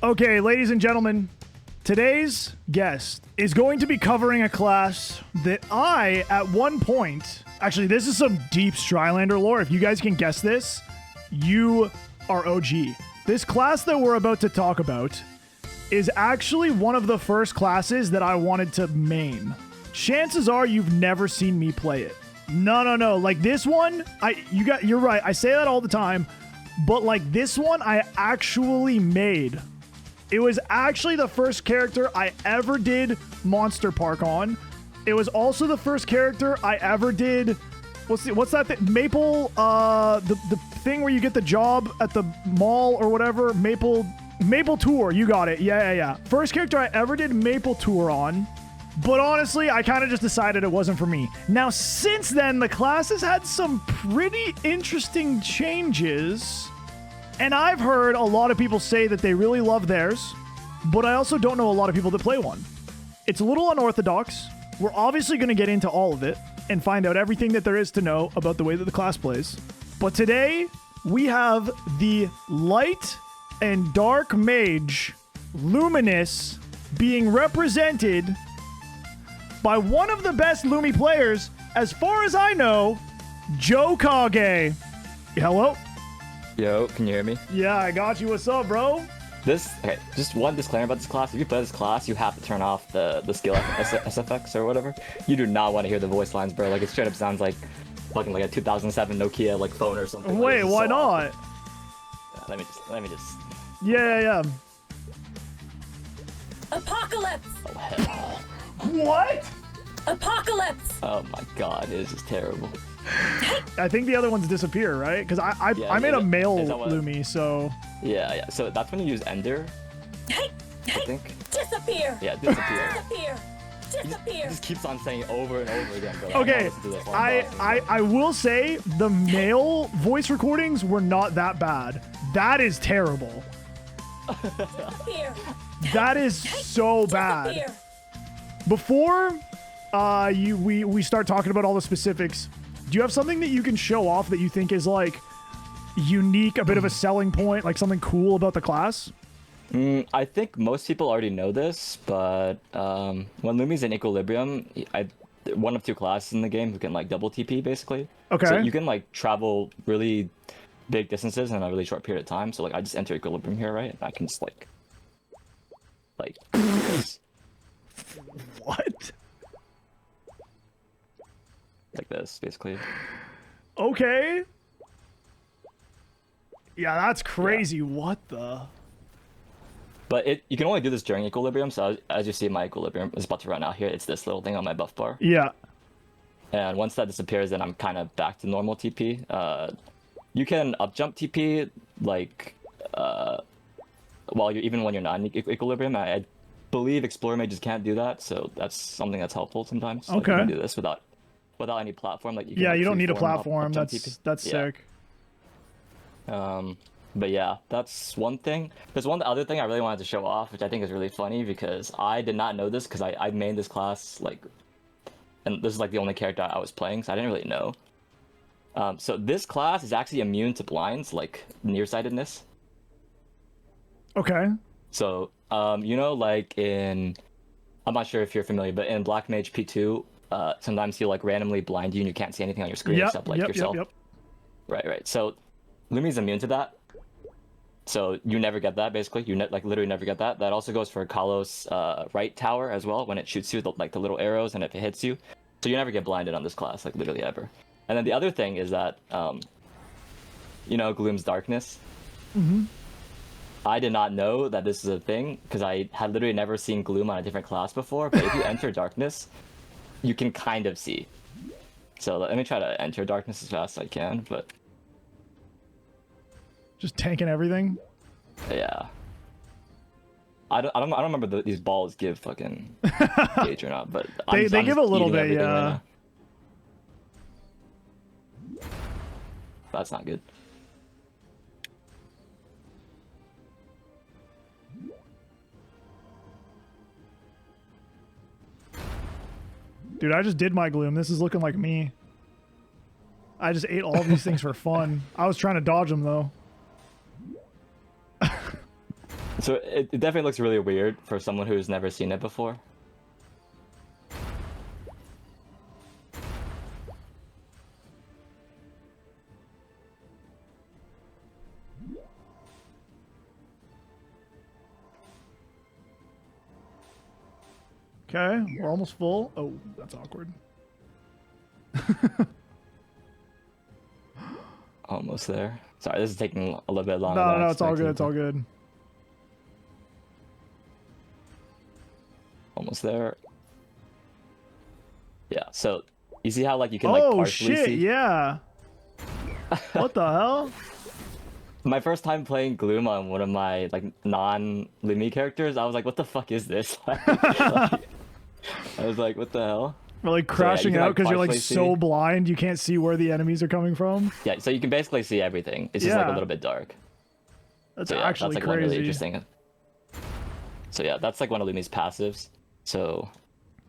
Okay, ladies and gentlemen, today's guest is going to be covering a class that I, at one point, actually, this is some deep Strylander lore. If you guys can guess this, you are OG. This class that we're about to talk about is actually one of the first classes that I wanted to main. Chances are you've never seen me play it. No. Like this one, you're right. I say that all the time, but like this one, I actually made. It was actually the first character I ever did Monster Park on. It was also the first character I ever did. What's that thing? Maple, the thing where you get the job at the mall or whatever. Maple Tour. You got it. Yeah. First character I ever did Maple Tour on. But honestly, I kind of just decided it wasn't for me. Now, since then, the class has had some pretty interesting changes. And I've heard a lot of people say that they really love theirs, but I also don't know a lot of people that play one. It's a little unorthodox. We're obviously going to get into all of it and find out everything that there is to know about the way that the class plays. But today, we have the Light and Dark Mage, Luminous, being represented by one of the best Lumi players, as far as I know, JOEKAGE. Hello? Yo, can you hear me? Yeah, I got you. What's up, bro? Okay, just one disclaimer about this class. If you play this class, you have to turn off the skill SFX or whatever. You do not want to hear the voice lines, bro. Like, it straight up sounds like fucking like a 2007 Nokia like phone or something. Wait, like, why not? Yeah, let me just. Yeah. Apocalypse! Oh, hell. What? Apocalypse! Oh my god, it is just terrible. I think the other ones disappear, right? Because I made a male Lumi, so... Yeah. So that's when you use Ender, I think. Disappear! Yeah, disappear. Disappear! It just keeps on saying it over and over again. But Okay, I will say the male voice recordings were not that bad. That is terrible. Disappear! That is so bad. Disappear! Before we start talking about all the specifics, do you have something that you can show off that you think is like unique, a bit of a selling point, like something cool about the class? I think most people already know this, but when Lumi's in Equilibrium, one of two classes in the game who can like double TP basically. Okay. So you can like travel really big distances in a really short period of time. So like I just enter Equilibrium here, right? And I can just like What? like this basically. Okay. Yeah, that's crazy. Yeah. What the? But you can only do this during Equilibrium. So as you see, my Equilibrium is about to run out here. It's this little thing on my buff bar. Yeah. And once that disappears, then I'm kind of back to normal TP. You can up jump TP like when you're not in Equilibrium. I believe Explorer Mages can't do that, so that's something that's helpful sometimes. Okay. Like, you can do this without any platform. Like you can, you don't need a platform. That's sick. But yeah, that's one thing. There's one other thing I really wanted to show off, which I think is really funny because I did not know this because I made this class like, and this is like the only character I was playing, so I didn't really know. So this class is actually immune to blinds, like nearsightedness. Okay. So, like in, I'm not sure if you're familiar, but in Black Mage P2, sometimes he'll like randomly blind you and you can't see anything on your screen except like yourself. Yep. Right. So Lumi's immune to that. So you never get that, basically. You literally never get that. That also goes for Kalos' right tower as well, when it shoots you, the little arrows, and if it hits you. So you never get blinded on this class, like literally ever. And then the other thing is that, Gloom's Darkness. Mm-hmm. I did not know that this is a thing, because I had literally never seen Gloom on a different class before, but if you enter Darkness, you can kind of see. So let me try to enter Darkness as fast as I can, but... Just tanking everything? Yeah. I don't remember these balls give fucking gauge or not, but they give a little bit, yeah. Right. That's not good. Dude, I just did my Gloom. This is looking like me. I just ate all of these things for fun. I was trying to dodge them, though. So it definitely looks really weird for someone who's never seen it before. Okay, we're almost full. Oh, that's awkward. Almost there. Sorry, this is taking a little bit longer. No, it's all good. It's all good. Almost there. Yeah. So you see how like you can like partially see? Yeah. What the hell? My first time playing Gloom on one of my like non-Lumi characters, I was like, "What the fuck is this?" I was like, "What the hell?" We're like crashing so, yeah, out because you're like see. so blind you can't see where the enemies are coming from. Yeah, so you can basically see everything. It's just like a little bit dark. That's so, yeah, actually that's like crazy. one really interesting. So yeah, that's like one of Lumi's passives. So,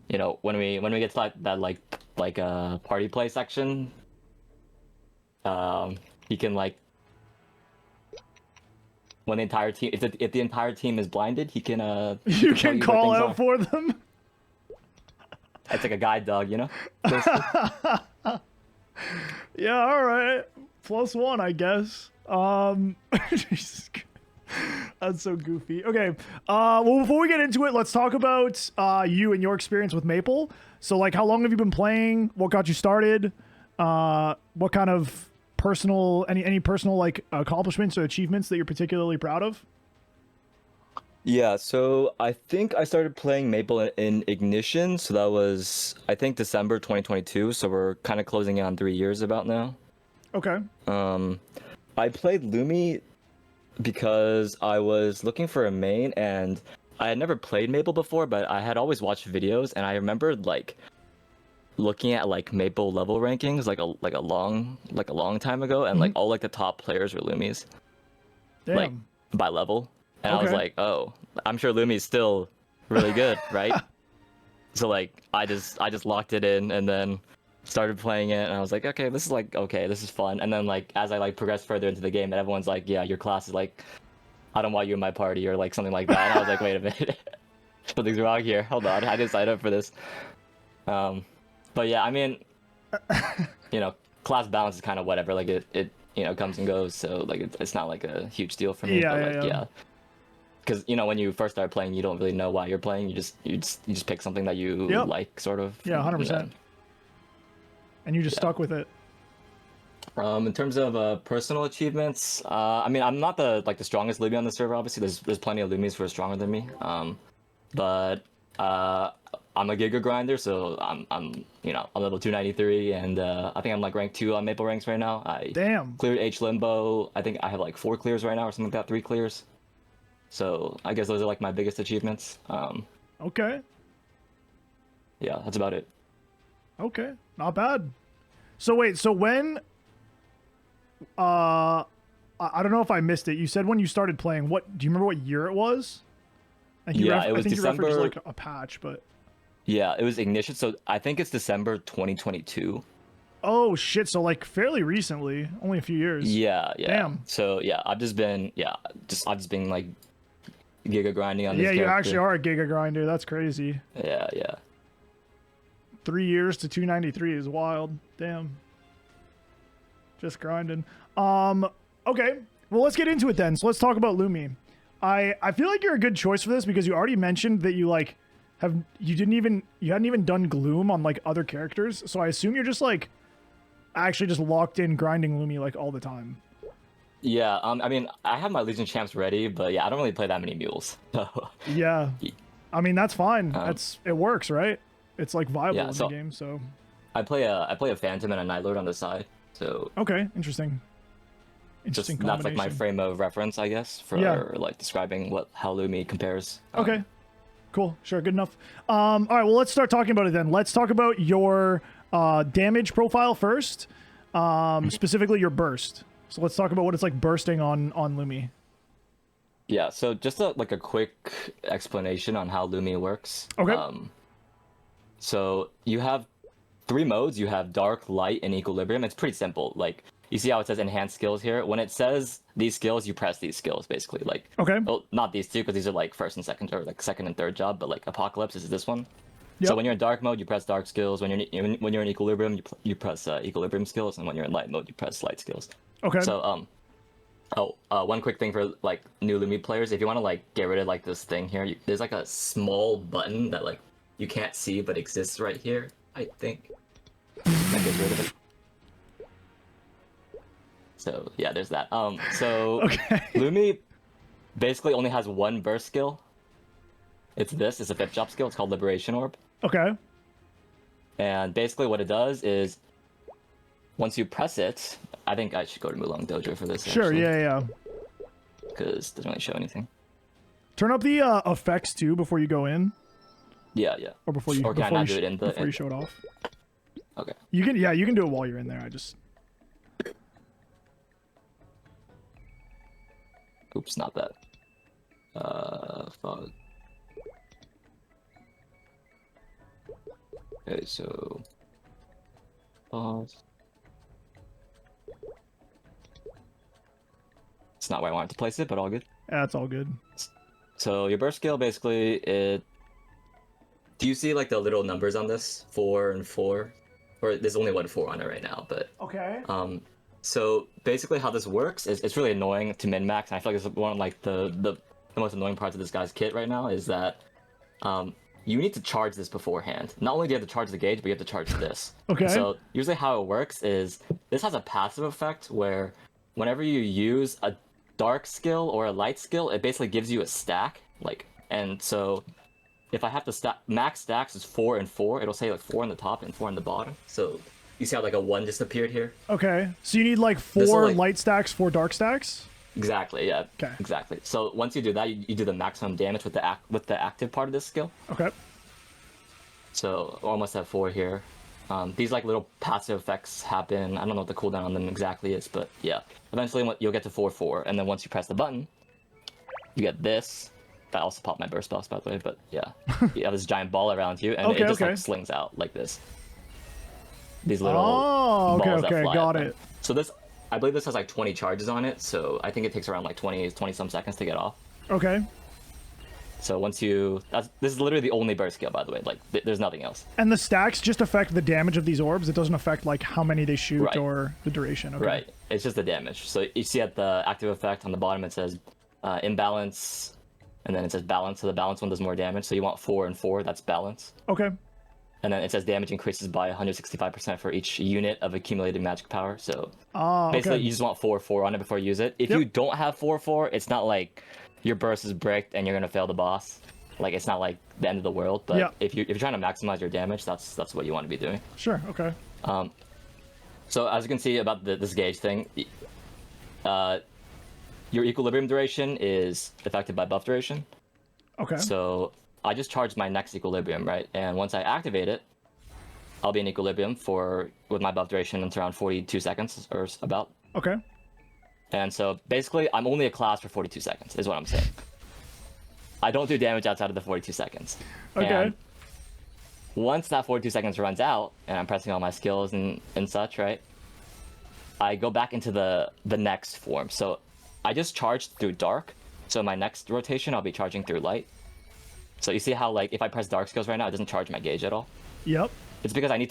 you know, when we get to that party play section, he can like when the entire team if the entire team is blinded, he can you can call out for them. It's like a guide dog, you know? Yeah, all right. +1, I guess. Jesus Christ. That's so goofy. Okay. Well, before we get into it, let's talk about you and your experience with Maple. So, like, how long have you been playing? What got you started? What kind of personal, any personal like accomplishments or achievements that you're particularly proud of? Yeah, so I think I started playing Maple in Ignition, so that was, I think, December 2022, so we're kind of closing in on 3 years about now. Okay. I played Lumi because I was looking for a main, and I had never played Maple before, but I had always watched videos, and I remembered, like, looking at, like, Maple level rankings, like a long time ago, and, like, all, like, the top players were Lumis. Damn. Like, by level. And I was Okay. like, oh, I'm sure Lumi's still really good, right? So like, I just locked it in and then started playing it, and I was like, okay, this is fun. And then like, as I like progressed further into the game, and everyone's like, yeah, your class is like, I don't want you in my party or like something like that. And I was like, wait a minute, something's wrong here. Hold on, I didn't sign up for this. But yeah, I mean, you know, class balance is kind of whatever. Like it you know comes and goes, so like it's not like a huge deal for me. Yeah, but like yeah. because you know when you first start playing, you don't really know why you're playing. You just pick something that you like, sort of. Yeah, 100%. And you just stuck with it. In terms of personal achievements, I mean, I'm not the strongest Lumi on the server. Obviously, there's plenty of Lumis who are stronger than me. But I'm a Giga grinder, so I'm you know I'm level 293, and I think I'm like rank 2 on Maple ranks right now. Damn. Cleared H Limbo. I think I have like 4 clears right now or something like that, 3 clears. So I guess those are like my biggest achievements. Okay. Yeah, that's about it. Okay, not bad. So wait, so when I don't know if I missed it. You said when you started playing. What do you remember? What year it was? Like Yeah, it was I think December. You referenced like a patch, but Yeah, it was Ignition. So I think it's December 2022. oh shit! So like fairly recently, only a few years. Yeah. Damn. So yeah, I've just been I've just been like Giga grinding on this Yeah, you character. actually are a Giga grinder. That's crazy. Yeah. 3 years to 293 is wild. Damn. Just grinding. Okay. Well, let's get into it then. So let's talk about Lumi. I feel like you're a good choice for this because you already mentioned that you like you hadn't even done Gloom on like other characters. So I assume you're just like actually just locked in grinding Lumi like all the time. Yeah. I mean, I have my Legion champs ready, but yeah, I don't really play that many mules. So Yeah. I mean, that's fine. It works, right? It's like viable in the game, so I play a Phantom and a Night Lord on the side. So okay, interesting. That's like my frame of reference, I guess, for like describing how Lumi compares. Okay. Cool. Sure. Good enough. All right. Well, let's start talking about it then. Let's talk about your damage profile first, specifically your burst. So let's talk about what it's like bursting on Lumi. Yeah. So just a quick explanation on how Lumi works. Okay. So you have 3 modes. You have dark, light, and equilibrium. It's pretty simple. Like you see how it says enhanced skills here? When it says these skills, you press these skills basically. Like, Okay. well, not these two because these are like first and second, or like second and third job. But like Apocalypse is this one. Yep. So when you're in dark mode, you press dark skills. When you're in equilibrium, you press equilibrium skills, and when you're in light mode, you press light skills. Okay. So one quick thing for like new Lumi players, if you want to like get rid of like this thing here, there's like a small button that like you can't see but exists right here. I think that gets rid of it. So yeah, there's that. So Okay. Lumi basically only has one burst skill. It's a 5th job skill. It's called Liberation Orb. Okay. And basically what it does is, once you press it, I think I should go to Mulong Dojo for this. Sure. Actually, Yeah. because it doesn't really show anything. Turn up the effects too before you go in, Yeah. or before you Or can I before not you, do it in the? before you show it off. Okay. You can. Yeah, you can do it while you're in there. I just. Oops, not that. Fuck. Okay, so pause. It's not where I wanted to place it, but all good. That's all good. So your burst skill basically it. Do you see like the little numbers on this 4 and 4, or there's only one 4 on it right now, but Okay. So basically how this works is it's really annoying to min-max, and I feel like it's one of like the most annoying parts of this guy's kit right now is that you need to charge this beforehand. Not only do you have to charge the gauge, but you have to charge this. Okay. So usually how it works is this has a passive effect where whenever you use a dark skill or a light skill, it basically gives you a stack. And so if I have to stack, max stacks is 4 and 4. It'll say like 4 on the top and 4 on the bottom. So you see how like a 1 just appeared here? Okay. So you need like 4 light stacks, 4 dark stacks. Exactly. Yeah. Okay. Exactly. So once you do that, you do the maximum damage with the active part of this skill. Okay. So we're almost at 4 here. These like little passive effects happen. I don't know what the cooldown on them exactly is, but yeah. Eventually you'll get to 4/4, and then once you press the button, you get this. That also popped my burst box, by the way, but yeah. You have this giant ball around you, and it just like slings out like this. These little balls that fly got at them. it. So this, I believe this has like 20 charges on it, so I think it takes around like 20 some seconds to get off. Okay. So once you, this is literally the only burst skill, by the way. Like, there's nothing else. And the stacks just affect the damage of these orbs. It doesn't affect like how many they shoot Right. or the duration. Okay. Right. It's just the damage. So you see at the active effect on the bottom, it says imbalance, and then it says balance. So the balance one does more damage. So you want 4 and 4. That's balance. Okay. And then it says damage increases by 165% for each unit of accumulated magic power. So basically, you just want 4/4 on it before you use it. If you don't have 4/4, it's not like your burst is bricked and you're gonna fail the boss. Like, it's not like the end of the world. But if you're trying to maximize your damage, that's what you want to be doing. Sure. Okay. So as you can see about this gauge thing, your equilibrium duration is affected by buff duration. Okay. So I just charged my next equilibrium, right? And once I activate it, I'll be in equilibrium with my buff duration until around 42 seconds or about. Okay. And so basically, I'm only a class for 42 seconds, is what I'm saying. I don't do damage outside of the 42 seconds. Okay. And once that 42 seconds runs out, and I'm pressing all my skills and such, right? I go back into the next form. So I just charged through dark. So my next rotation, I'll be charging through light. So you see how, like, if I press dark skills right now, it doesn't charge my gauge at all. Yep. It's because I need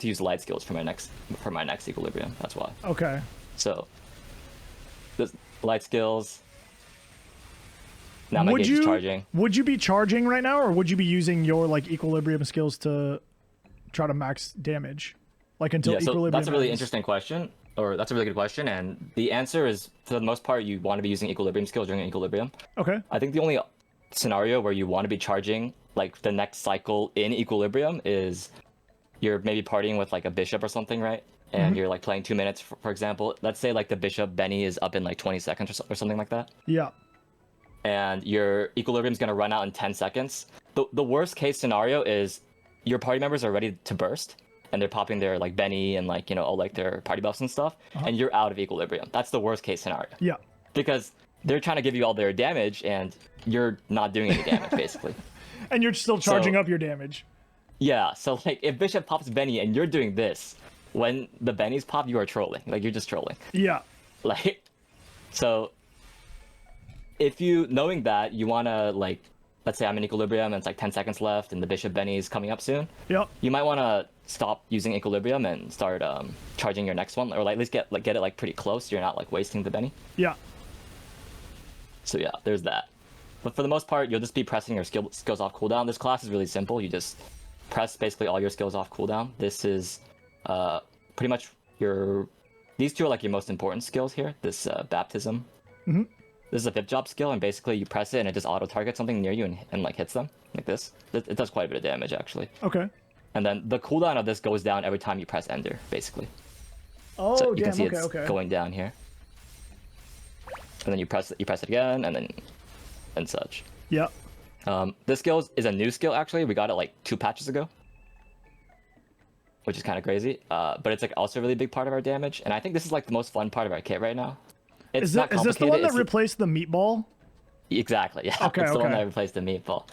to use light skills for my next equilibrium. That's why. Okay. So the light skills. Now my gauge is charging. Would you be charging right now, or would you be using your like equilibrium skills to try to max damage, like until equilibrium? That's a really ends? interesting question, or that's a really good question, and the answer is for the most part you want to be using equilibrium skills during equilibrium. Okay. I think the only scenario where you want to be charging like the next cycle in equilibrium is you're maybe partying with like a bishop or something, right? And you're like playing 2 minutes, for example. Let's say like the bishop Benny is up in like 20 seconds or something like that. Yeah. And your equilibrium's gonna run out in 10 seconds. The worst case scenario is your party members are ready to burst, and they're popping their like Benny and like, you know, all like their party buffs and stuff, and you're out of equilibrium. That's the worst case scenario. Yeah. Because they're trying to give you all their damage, and you're not doing any damage, basically. And you're still charging up your damage. Yeah, so like if Bishop pops Benny and you're doing this, when the bennies pop, you are trolling. Like, you're just trolling. Yeah. Like, so if you, knowing that, you want to, like, let's say I'm in equilibrium and it's like 10 seconds left and the bishop benny is coming up soon. Yep. You might want to stop using equilibrium and start charging your next one, or like, at least get it like pretty close. So you're not like wasting the benny. Yeah. So yeah, there's that. But for the most part, you'll just be pressing your skills off cooldown. This class is really simple. You just press basically all your skills off cooldown. This is pretty much these two are like your most important skills here. This baptism. Mm-hmm. This is a VIP job skill, and basically you press it and it just auto targets something near you and like hits them like this. It does quite a bit of damage actually. Okay. And then the cooldown of this goes down every time you press ender, basically. Oh, So you damn. can see Okay. it's going down here. And then you press it again, and such. Yep. This skill is a new skill actually. We got it like 2 patches ago, which is kind of crazy. But it's like also a really big part of our damage, and I think this is like the most fun part of our kit right now. It's Is not this the complicated. one that replaced the meatball? Exactly. Yeah. Okay, It's the one okay. that replaced the meatball.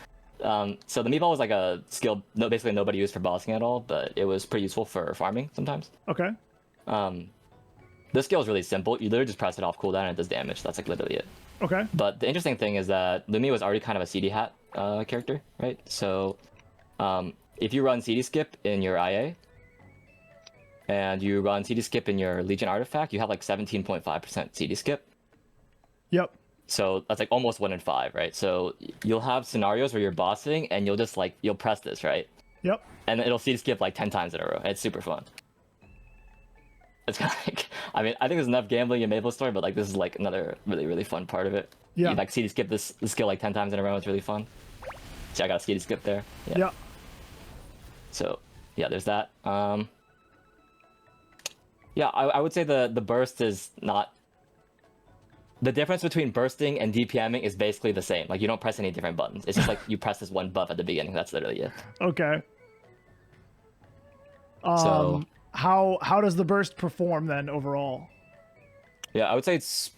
So the meatball was like a skill basically nobody used for bossing at all, but it was pretty useful for farming sometimes. Okay. This skill is really simple. You literally just press it off cooldown and it does damage. That's like literally it. Okay. But the interesting thing is that Lumi was already kind of a CD hat character, right? So if you run CD skip in your IA and you run CD skip in your Legion artifact, you have like 17.5% CD skip. Yep. So that's like almost 1 in 5, right? So you'll have scenarios where you're bossing and you'll just like, you'll press this, right? Yep. And it'll CD skip like 10 times in a row. And it's super fun. It's kind of like, I mean, I think there's enough gambling in Maplestory, but like this is like another really, really fun part of it. Yeah. You like CD skip this skill like 10 times in a row. It's really fun. See, I got a CD skip there. Yeah. Yeah. So yeah, there's that. Yeah, I would say the burst is not. The difference between bursting and DPMing is basically the same. Like you don't press any different buttons. It's just like you press this one buff at the beginning. That's literally it. Okay. So How does the burst perform then overall? yeah, I would say it's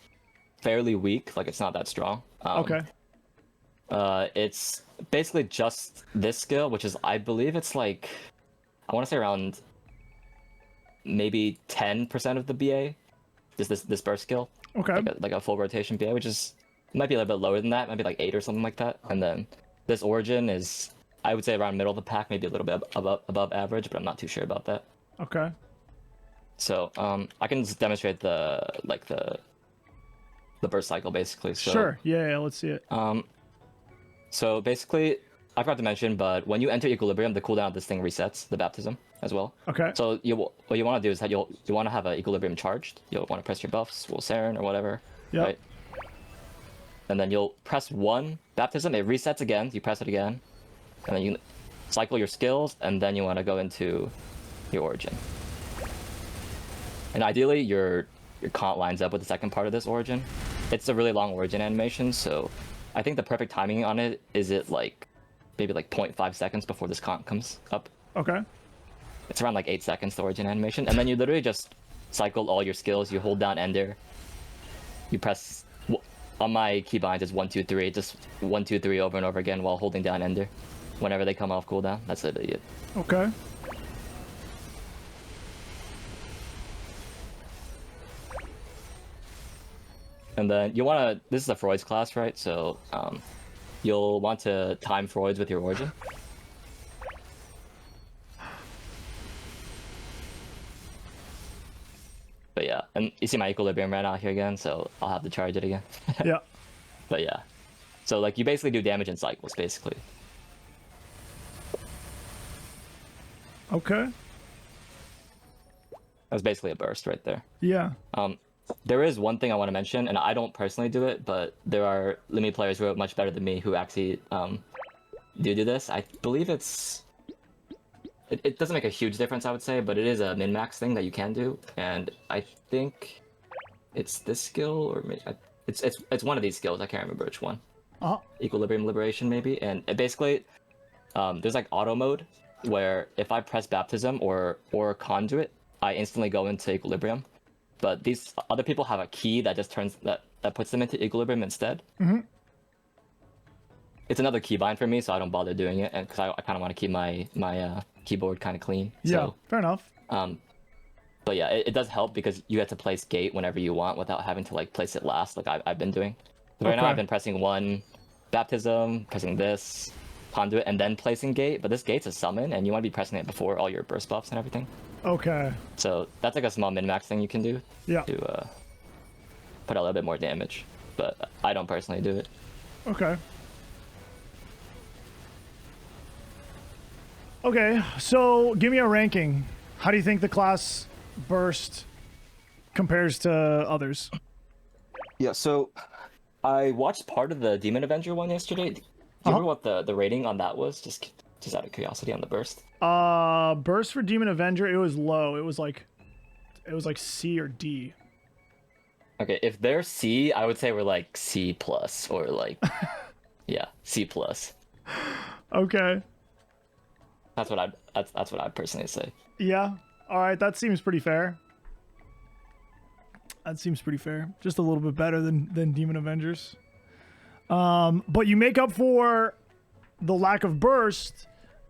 fairly weak. Like it's not that strong. Okay. It's basically just this skill, which is I believe it's like I want to say around maybe 10% of the BA. This burst skill. Okay. Like a full rotation BA, which is might be a little bit lower than that, might be like 8 or something like that. And then this origin is I would say around middle of the pack, maybe a little bit above average, but I'm not too sure about that. Okay. So I can just demonstrate the burst cycle basically. So, Sure. Yeah, let's see it. So basically, I forgot to mention, but when you enter equilibrium, the cooldown of this thing resets the baptism as well. Okay. So what you want to do is that you want to have an equilibrium charged. You'll want to press your buffs, will Saren or whatever. Yep. Right. And then you'll press 1 baptism. It resets again. You press it again, and then you cycle your skills, and then you want to go into your origin. And ideally, your comp lines up with the second part of this origin. It's a really long origin animation, so I think the perfect timing on it is like maybe like 0.5 seconds before this comp comes up. Okay. It's around like 8 seconds, the origin animation. And then you literally just cycle all your skills. You hold down ender. You press, on my keybinds, it's 1, 2, 3. Just 1, 2, 3 over and over again while holding down ender. Whenever they come off cooldown. That's literally it. Okay. And then you want to, this is a Freud's class, right? So you'll want to time Freud's with your origin. But yeah, and you see my equilibrium ran out here again, so I'll have to charge it again. Yeah. But yeah, so like you basically do damage in cycles, basically. Okay. That's basically a burst right there. Yeah. There is one thing I want to mention, and I don't personally do it, but there are Lumi players who are much better than me who actually do this. I believe it doesn't make a huge difference, I would say, but it is a min-max thing that you can do, and I think it's this skill, or maybe, it's one of these skills. I can't remember which one. Equilibrium Liberation, maybe, and it basically there's like auto mode where if I press Baptism or Conduit, I instantly go into Equilibrium. But these other people have a key that just turns that puts them into equilibrium instead. Mm-hmm. It's another keybind for me, so I don't bother doing it, and because I kind of want to keep my keyboard kind of clean. Yeah, So, fair enough. But yeah, it does help because you get to place gate whenever you want without having to like place it last, like I've been doing. Right now I've been pressing one baptism, pressing this conduit, and then placing gate. But this gate's a summon, and you want to be pressing it before all your burst buffs and everything. Okay. So that's like a small min-max thing you can do. Yeah. To put a little bit more damage, but I don't personally do it. Okay. Okay, so give me a ranking. How do you think the class burst compares to others? Yeah, so I watched part of the Demon Avenger one yesterday. Do you remember what the rating on that was? Just out of curiosity on the burst. Burst for Demon Avenger, it was low. It was like C or D. Okay, if they're C, I would say we're like C plus or like yeah, C plus. Okay. That's what I'd personally say. Yeah. All right, that seems pretty fair. That seems pretty fair. Just a little bit better than Demon Avengers. But you make up for the lack of burst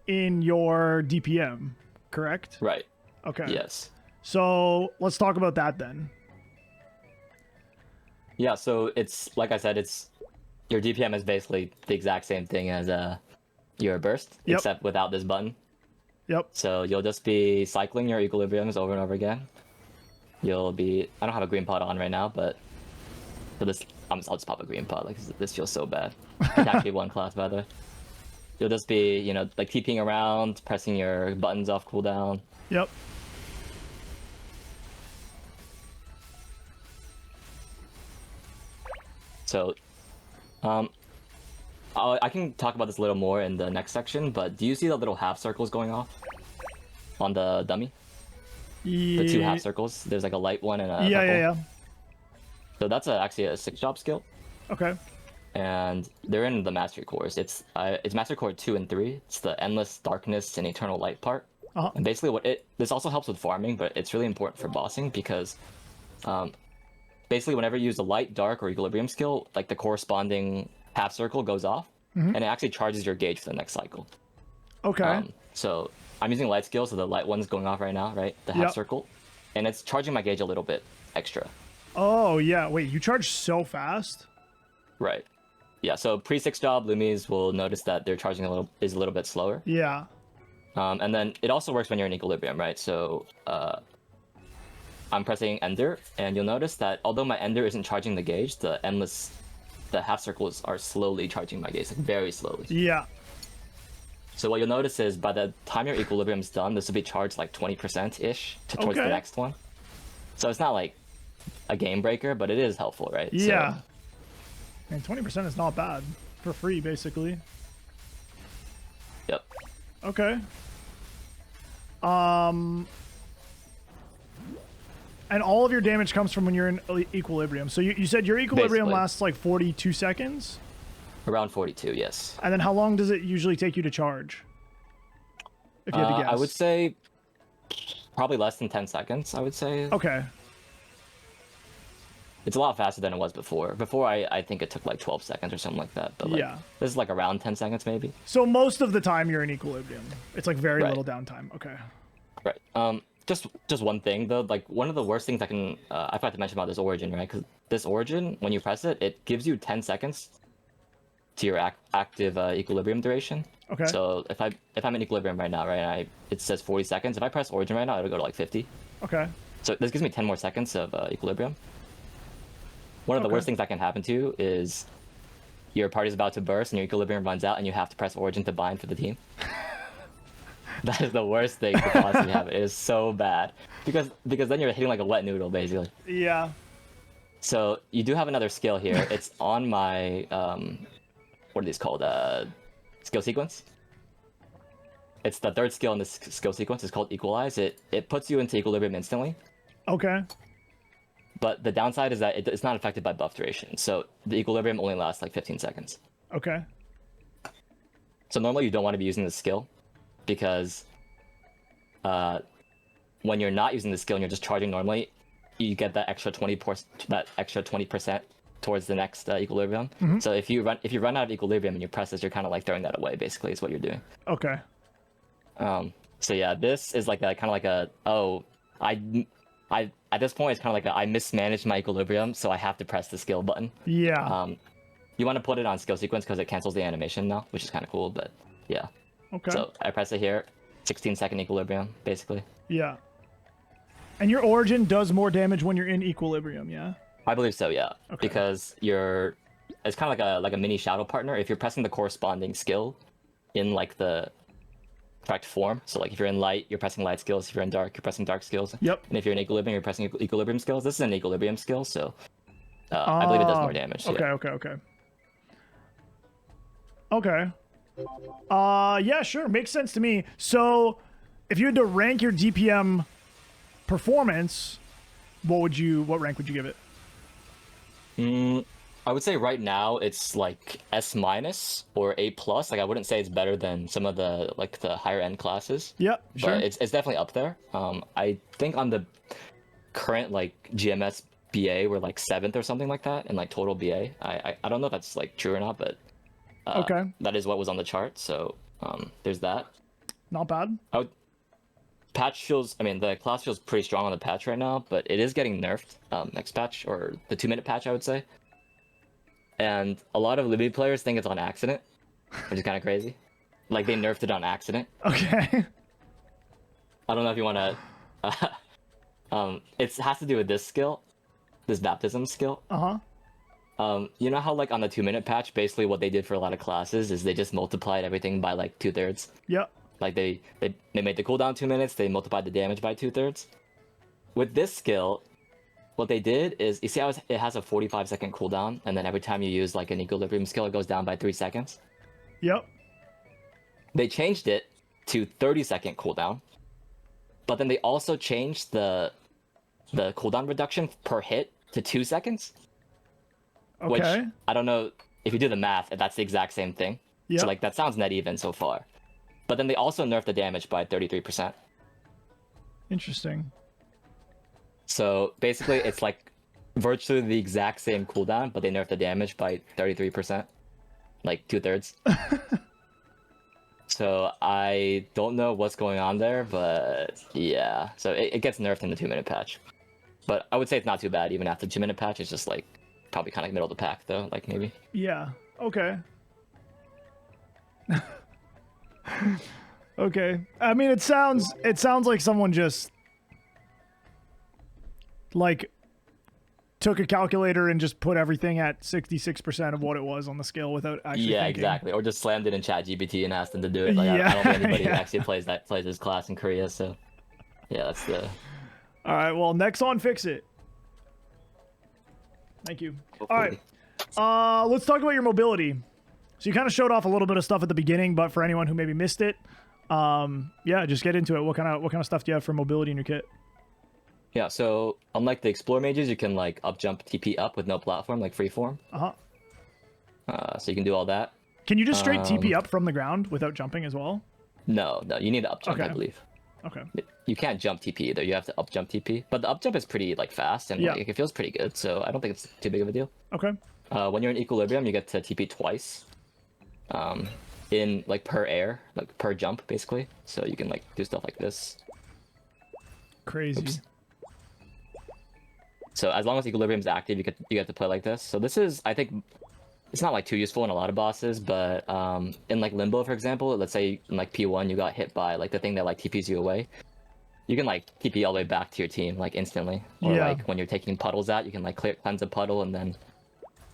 in your DPM, correct? Right. Okay. Yes. So let's talk about that then. Yeah, so it's like I said, it's your DPM is basically the exact same thing as your burst, except without this button. Yep. So you'll just be cycling your equilibriums over and over again. You'll be I don't have a green pod on right now, but for this I'll just pop a green pod. Like this feels so bad. It's actually one class by the way. You'll just be, you know, like TPing around, pressing your buttons off cooldown. Yep. So, I can talk about this a little more in the next section, but do you see the little half circles going off on the dummy? The two half circles. There's like a light one and a purple. So that's actually a 6-job skill. Okay. And they're in the Mastery cores. It's Mastery Core 2 and 3. It's the Endless Darkness and Eternal Light part. And basically this also helps with farming, but it's really important for bossing because basically whenever you use a light, dark, or equilibrium skill, like the corresponding half circle goes off, and it actually charges your gauge for the next cycle. Okay. So I'm using light skill, so the light one's going off right now, right? The half circle, and it's charging my gauge a little bit extra. Oh yeah, wait, you charge so fast? Right. Yeah. So pre 6-job Lumis will notice that their charging is a little bit slower. Yeah. And then it also works when you're in equilibrium, right? So I'm pressing Ender, and you'll notice that although my Ender isn't charging the gauge, the half circles are slowly charging my gauge, like very slowly. Yeah. So what you'll notice is by the time your equilibrium's done, this will be charged like 20%-ish towards the next one. So it's not like a game breaker, but it is helpful, right? Yeah. And 20% is not bad. For free, basically. Yep. Okay. And all of your damage comes from when you're in equilibrium. So you said your equilibrium lasts like 42 seconds? Around 42, yes. And then how long does it usually take you to charge? If you had to guess. I would say probably less than 10 seconds, I would say. Okay. It's a lot faster than it was before. Before, I think it took like 12 seconds or something like that. But like, this is like around 10 seconds maybe. So most of the time you're in equilibrium. It's like very little downtime. Okay. Right. Just one thing though, like one of the worst things I forgot to mention about this origin, right? Because this origin, when you press it, it gives you 10 seconds to your active equilibrium duration. Okay. So if I'm in equilibrium right now, right, it says 40 seconds. If I press origin right now, it'll go to like 50. Okay. So this gives me 10 more seconds of equilibrium. One of the worst things that can happen to you is your party's about to burst and your equilibrium runs out and you have to press origin to bind for the team. That is the worst thing to possibly happen. It is so bad because then you're hitting like a wet noodle basically. Yeah. So you do have another skill here. It's on my what are these called? Skill sequence. It's the third skill in this skill sequence. It's called Equalize. It puts you into equilibrium instantly. Okay. But the downside is that it's not affected by buff duration. So the equilibrium only lasts like 15 seconds. Okay. So normally you don't want to be using this skill because when you're not using the skill and you're just charging normally, you get that extra 20% towards the next equilibrium. So if you run out of equilibrium and you press this, you're kind of like throwing that away. Basically, is what you're doing. Okay. So yeah, this is like a kind of like a at this point it's kind of like I mismanaged my equilibrium, so I have to press the skill button. Yeah. You want to put it on skill sequence because it cancels the animation now, which is kind of cool. But yeah. Okay. So I press it here, 16-second equilibrium, basically. Yeah. And your origin does more damage when you're in equilibrium, yeah? I believe so, yeah. Okay. Because it's kind of like a mini shadow partner. If you're pressing the corresponding skill in like the correct form. So like if you're in light, you're pressing light skills. If you're in dark, you're pressing dark skills. Yep. And if you're in equilibrium, you're pressing equilibrium skills. This is an equilibrium skill, so I believe it does more damage. Okay, yeah. Okay. Yeah, sure. Makes sense to me. So if you had to rank your DPM performance, what rank would you give it? I would say right now it's like S- or A+. Like I wouldn't say it's better than some of the higher end classes. Yep, sure. But it's definitely up there. I think on the current like GMS BA we're like 7th or something like that in like total BA. I don't know if that's like true or not, but okay. That is what was on the chart. So there's that. Not bad. The class feels pretty strong on the patch right now, but it is getting nerfed next patch, or the 2-minute patch, I would say. And a lot of LUMI players think it's on accident, which is kind of crazy. Like they nerfed it on accident. Okay. I don't know if you want to. It has to do with this skill, this baptism skill. You know how like on the 2-minute patch, basically what they did for a lot of classes is they just multiplied everything by like 2/3. Yep. Like they made the cooldown 2 minutes, they multiplied the damage by 2/3. With this skill, what they did is, you see how it has a 45-second cooldown, and then every time you use like an equilibrium skill, it goes down by 3 seconds? Yep. They changed it to 30-second cooldown, but then they also changed the cooldown reduction per hit to 2 seconds. Okay. Which, I don't know, if you do the math, that's the exact same thing. Yep. So like that sounds net even so far. But then they also nerfed the damage by 33%. Interesting. So basically, it's like virtually the exact same cooldown, but they nerfed the damage by 33%, like 2/3. So I don't know what's going on there, but yeah. So it gets nerfed in the 2-minute patch. But I would say it's not too bad even after the 2-minute patch. It's just like probably kind of middle of the pack though, like maybe. Yeah. Okay. Okay. I mean, it sounds like someone just like took a calculator and just put everything at 66% of what it was on the scale without actually Yeah, thinking. exactly. Or just slammed it in ChatGPT and asked them to do it. Like Yeah, I don't think anybody yeah. who actually plays this class in Korea. So yeah, that's the. All right. Well, next on Fix It. Thank you. All right. Let's talk about your mobility. So you kind of showed off a little bit of stuff at the beginning, but for anyone who maybe missed it, yeah, just get into it. What kind of stuff do you have for mobility in your kit? Yeah, so unlike the Explore mages, you can like up jump TP up with no platform, like freeform. So you can do all that. Can you just straight TP up from the ground without jumping as well? No, you need to up jump, Okay. I believe. Okay. You can't jump TP either. You have to up jump TP, but the up jump is pretty like fast and Yeah. like, it feels pretty good. So I don't think it's too big of a deal. Okay. When you're in equilibrium, you get to TP twice. In like per air, like per jump, basically. So you can like do stuff like this. Crazy. Oops. So as long as equilibrium's active, you get to play like this. So this is, I think, it's not like too useful in a lot of bosses, but in like Limbo, for example, let's say in like P1 you got hit by like the thing that like TPs you away, you can like TP all the way back to your team like instantly. Or Yeah. like when you're taking puddles out, you can like cleanse a puddle and then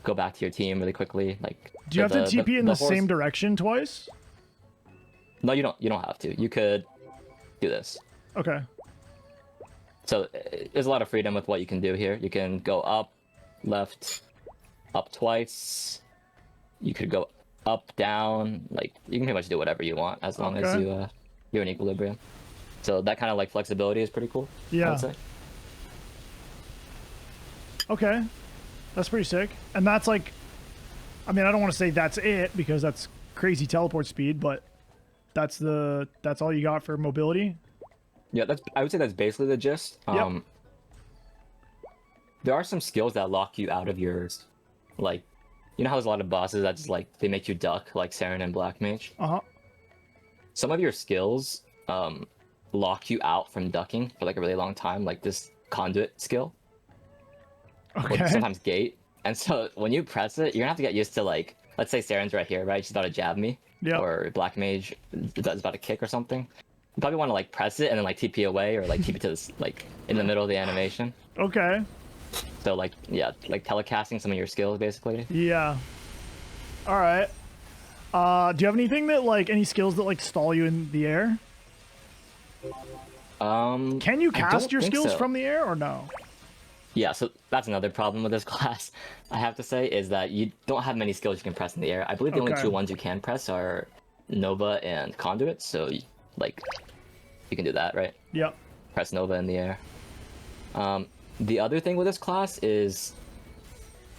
go back to your team really quickly. Like. Do you have to TP in the horse... same direction twice? No, you don't. You don't have to. You could do this. Okay. So there's a lot of freedom with what you can do here. You can go up, left, up twice. You could go up, down. Like you can pretty much do whatever you want as long as Okay. you're in equilibrium. So that kind of like flexibility is pretty cool. I Yeah. would say. Okay. That's pretty sick. And that's like, I mean, I don't want to say that's it because that's crazy teleport speed, but that's all you got for mobility. Yeah, I would say that's basically the gist. Yep. There are some skills that lock you out of yours, like, you know how there's a lot of bosses that just like they make you duck, like Saren and Black Mage. Uh-huh. Some of your skills lock you out from ducking for like a really long time. Like this conduit skill, or Okay. sometimes gate. And so when you press it, you're gonna have to get used to like, let's say Saren's right here, right? She's about to jab me, Yep. or Black Mage is about to kick or something. You probably want to like press it and then like TP away, or like TP to this like in the middle of the animation. Okay. So like yeah, like telecasting some of your skills basically. Yeah. All right. Do you have anything that like any skills that like stall you in the air? Can you I cast don't your think skills so. from the air or no? Yeah, so that's another problem with this class, I have to say, is that you don't have many skills you can press in the air. I believe the only Okay. two ones you can press are Nova and Conduit, so like you can do that, right? Yep. Press Nova in the air. The other thing with this class is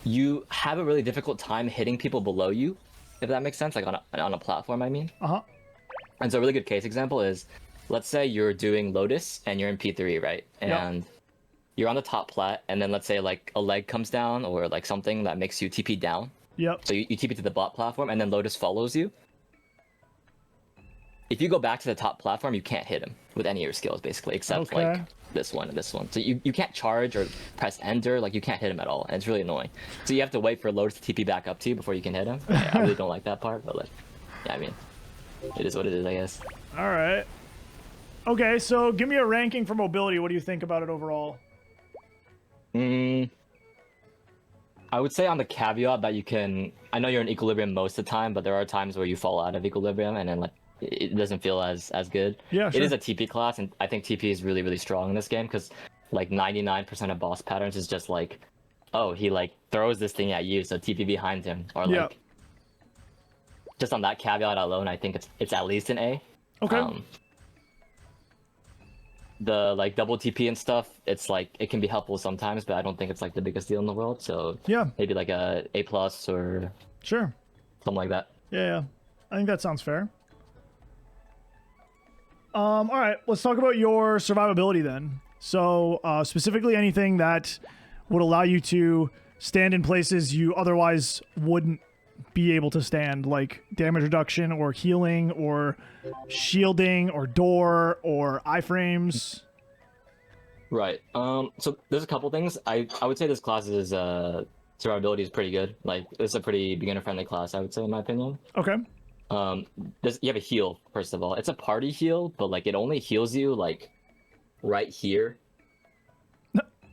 you have a really difficult time hitting people below you, if that makes sense, like on a platform, I mean. Uh-huh. And so a really good case example is, let's say you're doing Lotus and you're in P3, right? And you're on the top plat, and then let's say like a leg comes down or like something that makes you TP down. Yep. So you TP to the bot platform, and then Lotus follows you. If you go back to the top platform, you can't hit him with any of your skills, basically, except Okay. like this one and this one. So you can't charge or press enter, like you can't hit him at all, and it's really annoying. So you have to wait for Lotus to TP back up to you before you can hit him. I really don't like that part, but like, yeah, I mean, it is what it is, I guess. All right. Okay, so give me a ranking for mobility. What do you think about it overall? I would say on the caveat that you can, I know you're in equilibrium most of the time, but there are times where you fall out of equilibrium and then like it doesn't feel as good. Yeah, sure. It is a TP class, and I think TP is really, really strong in this game because like 99% of boss patterns is just like, oh, he like throws this thing at you, so TP behind him, or like Yep. just on that caveat alone, I think it's at least an A. Okay. The like double TP and stuff, it's like it can be helpful sometimes, but I don't think it's like the biggest deal in the world. So Yeah. maybe like a A+ or Sure. something like that. Yeah. I think that sounds fair. All right, let's talk about your survivability then. So, specifically anything that would allow you to stand in places you otherwise wouldn't be able to stand, like damage reduction or healing or shielding or door or iframes. Right. So there's a couple things. I would say this class is survivability is pretty good. Like it's a pretty beginner friendly class, I would say, in my opinion. Okay. You have a heal, first of all. It's a party heal, but like it only heals you like right here.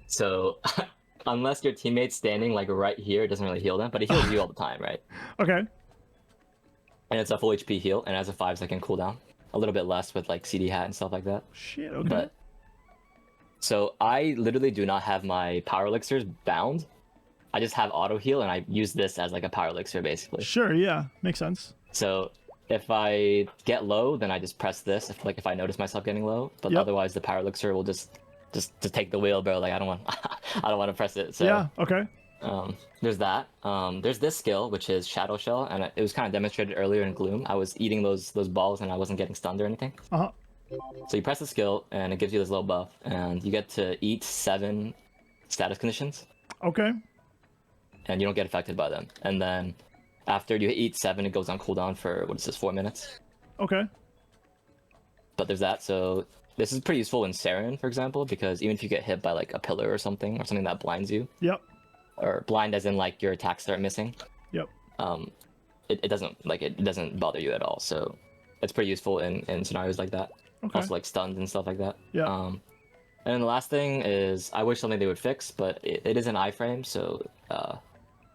So unless your teammate's standing like right here, it doesn't really heal them, but it heals you all the time, right? Okay. And it's a full HP heal and it has a 5-second cooldown. A little bit less with like CD hat and stuff like that. Shit, okay. But so I literally do not have my power elixirs bound. I just have auto heal, and I use this as like a power elixir basically. Sure, yeah. Makes sense. So if I get low, then I just press this. If I notice myself getting low, but Yep. otherwise the power elixir will just take the wheel, bro. Like I don't want to press it. So Yeah, okay. there's that. There's this skill which is Shadow Shell, and it was kind of demonstrated earlier in Gloom. I was eating those balls and I wasn't getting stunned or anything. Uh-huh. So you press the skill and it gives you this little buff, and you get to eat 7 status conditions, Okay. and you don't get affected by them. And then after you eat 7, it goes on cooldown for, what is this, 4 minutes? Okay. But there's that. So this is pretty useful in Saren, for example, because even if you get hit by like a pillar or something that blinds you, Yep. or blind as in like your attacks start missing, Yep. it doesn't bother you at all. So it's pretty useful in scenarios like that. Okay. Also like stuns and stuff like that. Yeah. And then the last thing is, I wish something they would fix, but it is an iframe, so I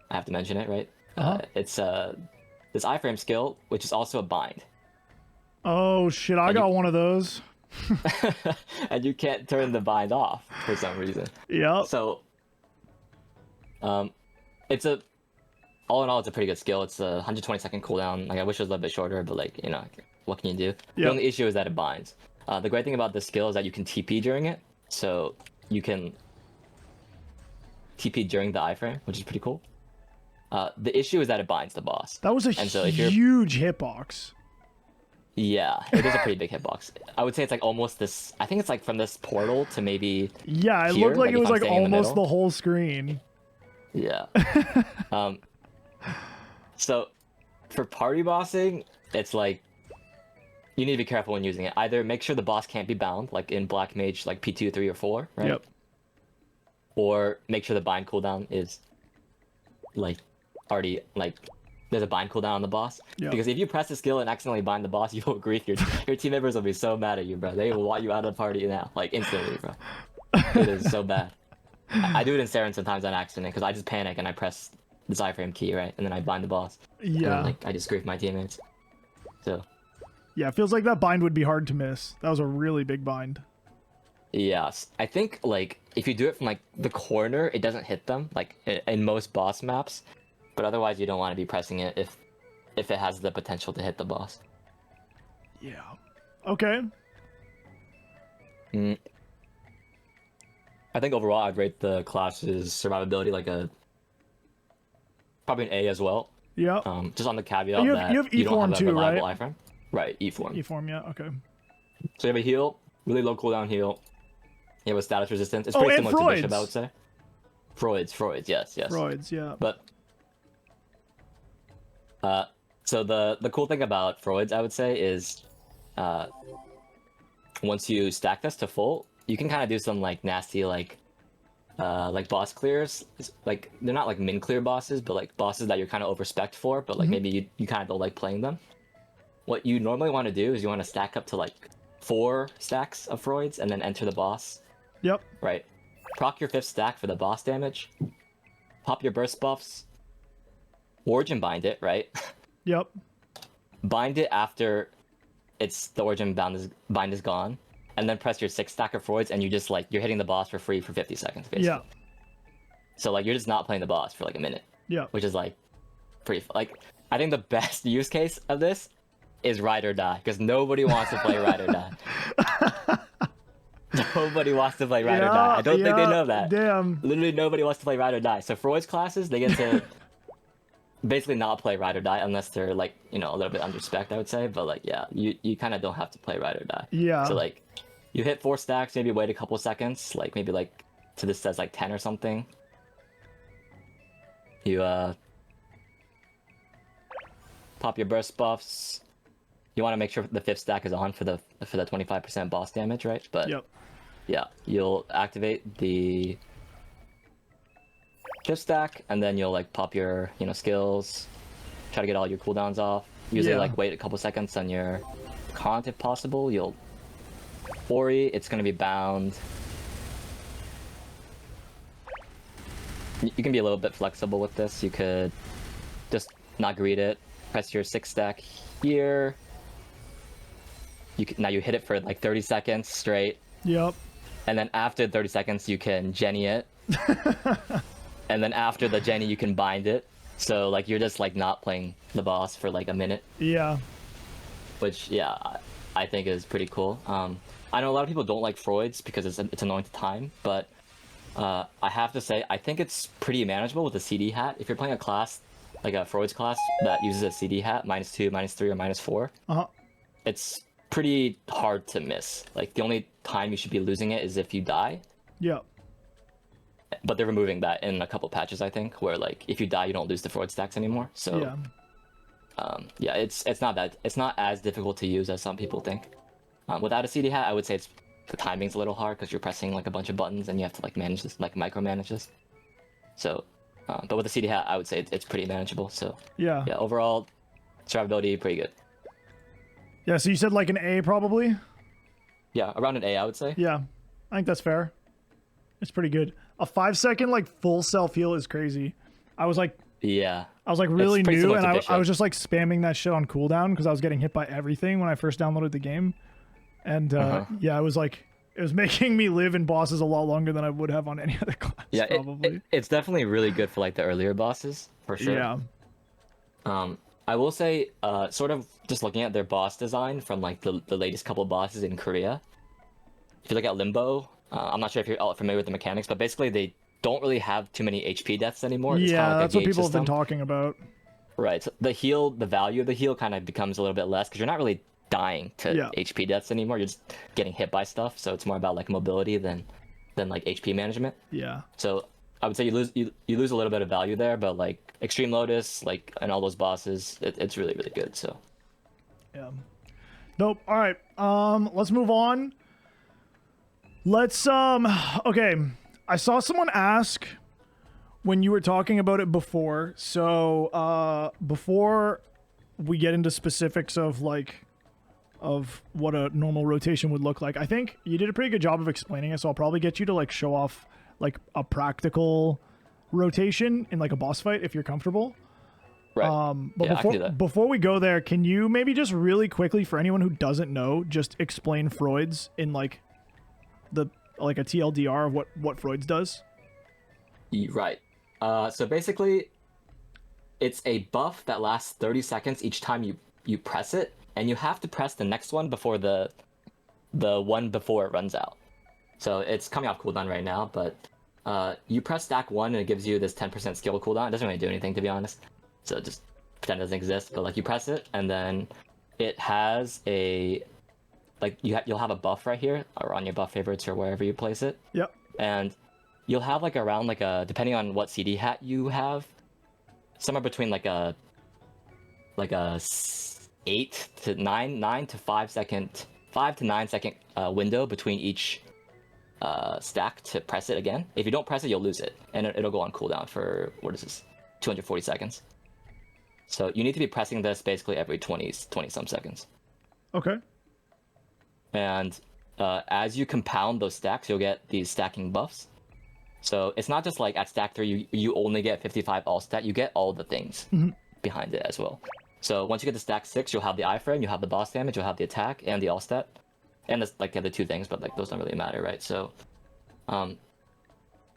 have to mention it, right? Uh-huh. It's this iframe skill, which is also a bind. Oh shit, I got one of those. And you can't turn the bind off for some reason. Yep. So, it's all in all, it's a pretty good skill. It's a 120-second cooldown. Like I wish it was a little bit shorter, but like, you know, what can you do? The Yep. only issue is that it binds. The great thing about this skill is that you can TP during it, so you can TP during the iframe, which is pretty cool. The issue is that it binds the boss. That was a And so if you're- huge hitbox. Yeah, it is a pretty big hitbox. I would say it's like almost this. I think it's like from this portal to maybe. Yeah, it here, looked like like it if was I'm like staying in the almost middle. the whole screen. Yeah. So for party bossing, it's like you need to be careful when using it. Either make sure the boss can't be bound, like in Black Mage, like P2, 3, or 4, right? Yep. or make sure the bind cooldown is like already like there's a bind cooldown on the boss. Yeah. Because if you press the skill and accidentally bind the boss, you'll grief your team members will be so mad at you, bro. They will want you out of the party now, like instantly, bro. It is so bad. I do it in Saren sometimes on accident because I just panic and I press the Cyframe key, right, and then I bind the boss. And Yeah. then, like I just grief my teammates. So. Yeah, it feels like that bind would be hard to miss. That was a really big bind. Yes, I think like if you do it from like the corner, it doesn't hit them like in most boss maps, but otherwise you don't want to be pressing it if it has the potential to hit the boss. Yeah. Okay. I think overall I'd rate the class's survivability like a probably an A as well. Yeah. Just on the caveat you have, that you have you don't E-form have a too, reliable right? iframe. Right, E-form. E-form, yeah. Okay. So you have a heal, really low cooldown heal. You have a status resistance. It's Oh, pretty and similar to Bishop, I Freud's. would say. Freud's, yes. Freud's, yeah. But so the cool thing about Freud's, I would say, is once you stack this to full, you can kind of do some like nasty like boss clears. Like they're not like min clear bosses, but like bosses that you're kind of overspec for, but like maybe you kind of don't like playing them. What you normally want to do is you want to stack up to like 4 stacks of Freud's and then enter the boss. Yep. Right. Proc your 5th stack for the boss damage. Pop your burst buffs. Origin bind it, right? Yep. Bind it after the origin bind is gone. And then press your 6th stack of Freud's and you just like, you're hitting the boss for free for 50 seconds, basically. Yeah. So like, you're just not playing the boss for like a minute. Yeah. Which is like, pretty, like, I think the best use case of this is ride or die, because nobody wants to play ride or die. Nobody wants to play ride or die. I don't think they know that. Damn. Literally nobody wants to play ride or die. So Freud's classes, they get to basically not play ride or die unless they're like, you know, a little bit under spec, I would say. But like, yeah, you kind of don't have to play ride or die. Yeah. So like, you hit 4 stacks, maybe wait a couple seconds, like maybe like to this says like 10 or something. You pop your burst buffs. You want to make sure the 5th stack is on for the 25% boss damage, right? But Yep. yeah, you'll activate the 5th stack, and then you'll like pop your skills, try to get all your cooldowns off. Usually Yeah. like wait a couple seconds on your Kant if possible. You'll Ori, it's gonna be bound. You can be a little bit flexible with this. You could just not greet it. Press your 6th stack here. Now you hit it for like 30 seconds straight, Yep. and then after 30 seconds you can Jenny it, and then after the Jenny you can bind it. So like you're just like not playing the boss for like a minute, Yeah. which yeah, I think is pretty cool. I know a lot of people don't like Freud's because it's annoying to time, but I have to say I think it's pretty manageable with a CD hat. If you're playing a class like a Freud's class that uses a CD hat, -2, -3, or -4, Uh-huh. it's pretty hard to miss. Like the only time you should be losing it is if you die. Yep. But they're removing that in a couple patches, I think, where like if you die, you don't lose the Freud stacks anymore. So Yeah. yeah, it's not as difficult to use as some people think. Without a CD hat, I would say the timing's a little hard because you're pressing like a bunch of buttons and you have to like manage this, like micromanage this. So, but with the CD hat, I would say it's pretty manageable. So Yeah. yeah, overall survivability pretty good. Yeah, so you said like an A probably? Yeah, around an A, I would say. Yeah. I think that's fair. It's pretty good. A 5-second like full self heal is crazy. I was like Yeah. really pretty new, similar and to I Bishop. was just like spamming that shit on cooldown because I was getting hit by everything when I first downloaded the game. And yeah, it was making me live in bosses a lot longer than I would have on any other class. Yeah, probably. it's definitely really good for like the earlier bosses, for sure. Yeah. I will say, sort of just looking at their boss design from like the latest couple bosses in Korea. If you look at Limbo, I'm not sure if you're all familiar with the mechanics, but basically they don't really have too many HP deaths anymore. It's Yeah, kinda like a that's what gauge people have been system. talking about. Right. So the value of the heal kind of becomes a little bit less because you're not really dying to Yeah. HP deaths anymore. You're just getting hit by stuff. So it's more about like mobility than like HP management. Yeah. So I would say you lose a little bit of value there, but like Extreme Lotus, like and all those bosses, it's really really good. So Yeah. Nope. All right. Let's move on. Let's okay. I saw someone ask when you were talking about it before. So before we get into specifics of like of what a normal rotation would look like, I think you did a pretty good job of explaining it. So I'll probably get you to like show off like a practical rotation in like a boss fight if you're comfortable. Right. But yeah, I can do that. before we go there, can you maybe just really quickly, for anyone who doesn't know, just explain Freud's in like a TLDR of what Freud's does? Right. So basically, it's a buff that lasts 30 seconds each time you press it, and you have to press the next one before the one before it runs out. So it's coming off cooldown right now, but you press stack 1 and it gives you this 10% skill cooldown. It doesn't really do anything, to be honest. So just pretend it doesn't exist. But like you press it, and then it has a like you'll have a buff right here, or on your buff favorites, or wherever you place it. Yep. And you'll have like around like a, depending on what CD hat you have, somewhere between like a 8 to 9 to 5 second, 5 to 9 second window between each stack to press it again. If you don't press it, you'll lose it, and it'll go on cooldown for, what is this, 240 seconds. So you need to be pressing this basically every 20 some seconds. Okay. And as you compound those stacks, you'll get these stacking buffs. So it's not just like at stack 3 you only get 55 all stat, you get all the things behind it as well. So once you get to stack 6, you'll have the iframe, you'll have the boss damage, you'll have the attack, and the all stat. And that's like the other 2 things, but like those don't really matter, right? So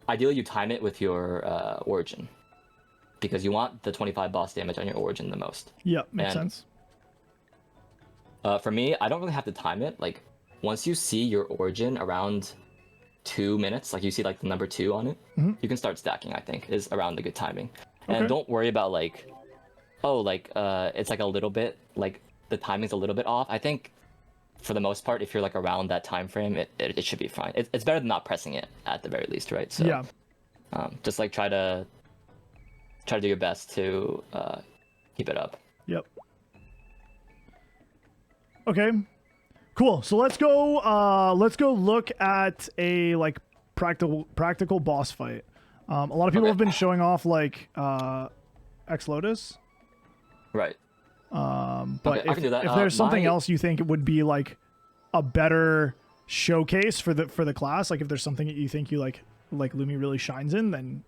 ideally you time it with your origin, because you want the 25 boss damage on your origin the most. Yep, makes sense. For me, I don't really have to time it. Like once you see your origin around 2 minutes, like you see like the number 2 on it, you can start stacking, I think, is around the good timing. Okay. And don't worry about like, oh, like it's like a little bit, like the timing's a little bit off. I think for the most part, if you're like around that time frame, it should be fine. It's better than not pressing it at the very least, right? So yeah. Just like try to do your best to keep it up. Yep. Okay. Cool. So let's go look at a like practical boss fight. A lot of people have been showing off like Ex Lotus. Right. But I can do that. if there's something else you think it would be like a better showcase for the class, like if there's something that you think you like Lumi really shines in, then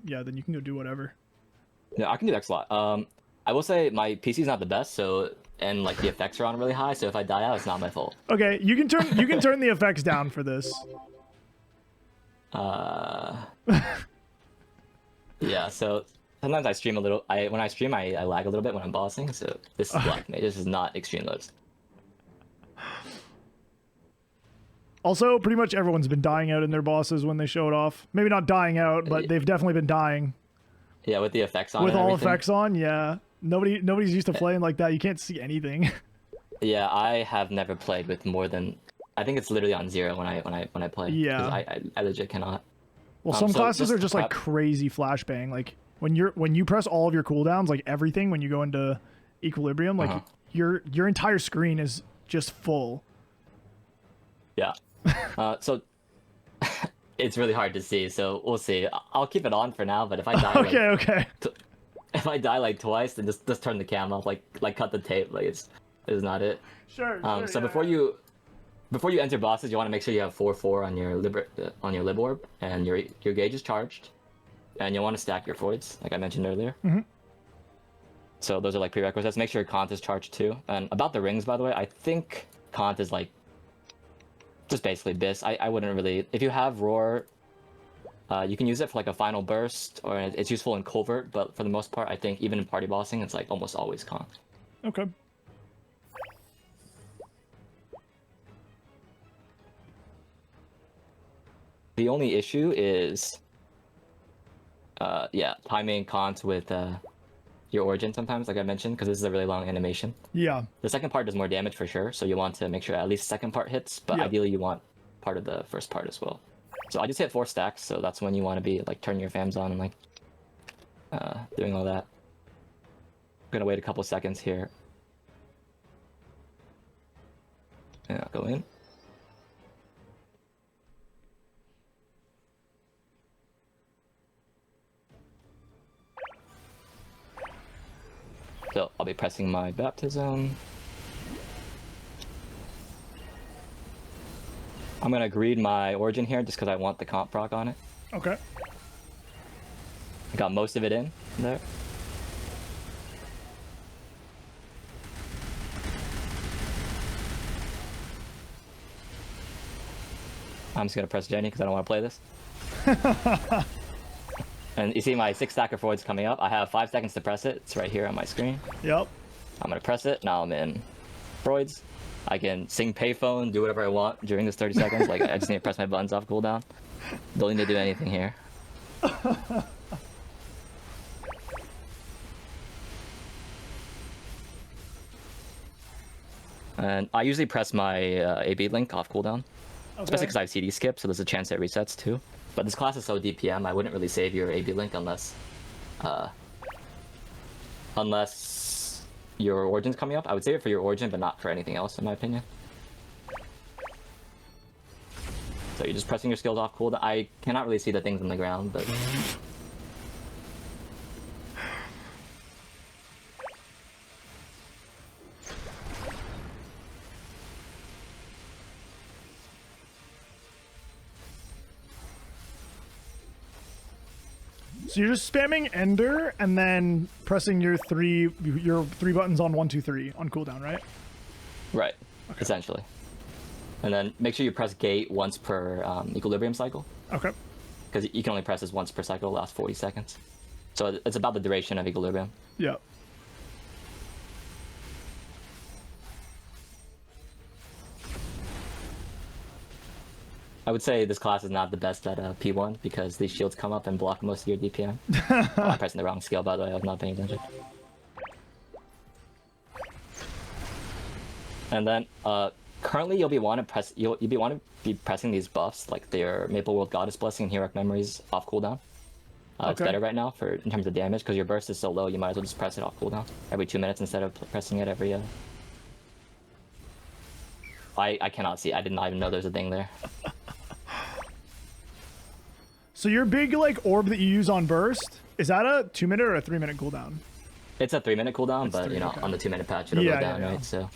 yeah, then you can go do whatever. Yeah, I can do X a lot. I will say my PC's not the best, so and like the effects are on really high, so if I die out, it's not my fault. Okay, you can turn the effects down for this. Yeah, so sometimes I stream a little. When I stream, I lag a little bit when I'm bossing. So this is black mage. This is not extreme loads. Also, pretty much everyone's been dying out in their bosses when they show it off. Maybe not dying out, but they've definitely been dying. Yeah, with the effects on. With and all everything. effects on, yeah. Nobody's used to playing like that. You can't see anything. Yeah, I have never played with more than. I think it's literally on 0 when I play. Yeah. 'Cause I legit cannot. Well, some so classes are just like prep- crazy flashbang. Like when you press all of your cooldowns, like everything when you go into equilibrium, like your entire screen is just full. Yeah. So it's really hard to see. So we'll see. I'll keep it on for now. But if I die, Okay. if I die like twice, then just turn the cam off. Like cut the tape. Like it's not it. Sure. So before you enter bosses, you want to make sure you have 4/4 on your lib orb, and your gauge is charged, and you'll want to stack your voids, like I mentioned earlier. So those are like prerequisites. Make sure your Kant is charged too. And about the rings, by the way, I think Kant is like just basically Bis. I wouldn't really. If you have Roar, you can use it for like a final burst, or it's useful in covert. But for the most part, I think even in party bossing, it's like almost always Kant. Okay. The only issue is, yeah, timing Kant with your origin sometimes, like I mentioned, because this is a really long animation. Yeah. The second part does more damage for sure, so you want to make sure at least second part hits, but ideally you want part of the first part as well. So I just hit 4 stacks, so that's when you want to be like turning your fams on and like doing all that. I'm gonna wait a couple seconds here. Yeah, go in. be pressing my baptism. I'm gonna greed my origin here just because I want the comp proc on it. Okay. I got most of it in there. I'm just gonna press Jenny because I don't want to play this. And you see my 6 stack of Freud's coming up. I have 5 seconds to press it. It's right here on my screen. Yep. I'm gonna press it. Now I'm in Freud's. I can sing payphone, do whatever I want during this 30 seconds. Like, I just need to press my buttons off cooldown. Don't need to do anything here. And I usually press my AB link off cooldown. Okay. Especially because I have CD skip, so there's a chance it resets too. But this class is so DPM, I wouldn't really save your AB link unless your origin's coming up. I would save it for your origin, but not for anything else, in my opinion. So you're just pressing your skills off cooldown. I cannot really see the things on the ground, but... So you're just spamming Ender and then pressing your three buttons on 1, 2, 3 on cooldown, right? Right, Okay. essentially. And then make sure you press gate once per equilibrium cycle. Okay. Because you can only press this once per cycle, last 40 seconds. So it's about the duration of equilibrium. Yep. I would say this class is not the best at P1 because these shields come up and block most of your DPM. Oh, I'm pressing the wrong skill, by the way. I was not paying attention. And then currently you'll be pressing these buffs like their Maple World Goddess Blessing and Heroic Memories off cooldown. It's Okay. better right now in terms of damage because your burst is so low. You might as well just press it off cooldown every 2 minutes instead of pressing it every. I cannot see. I did not even know there's a thing there. So your big like orb that you use on burst, is that a 2-minute or a 3-minute cooldown? It's a 3-minute cooldown, but 3, you know, okay. on the 2-minute patch it'll Yeah, go down, yeah. right? So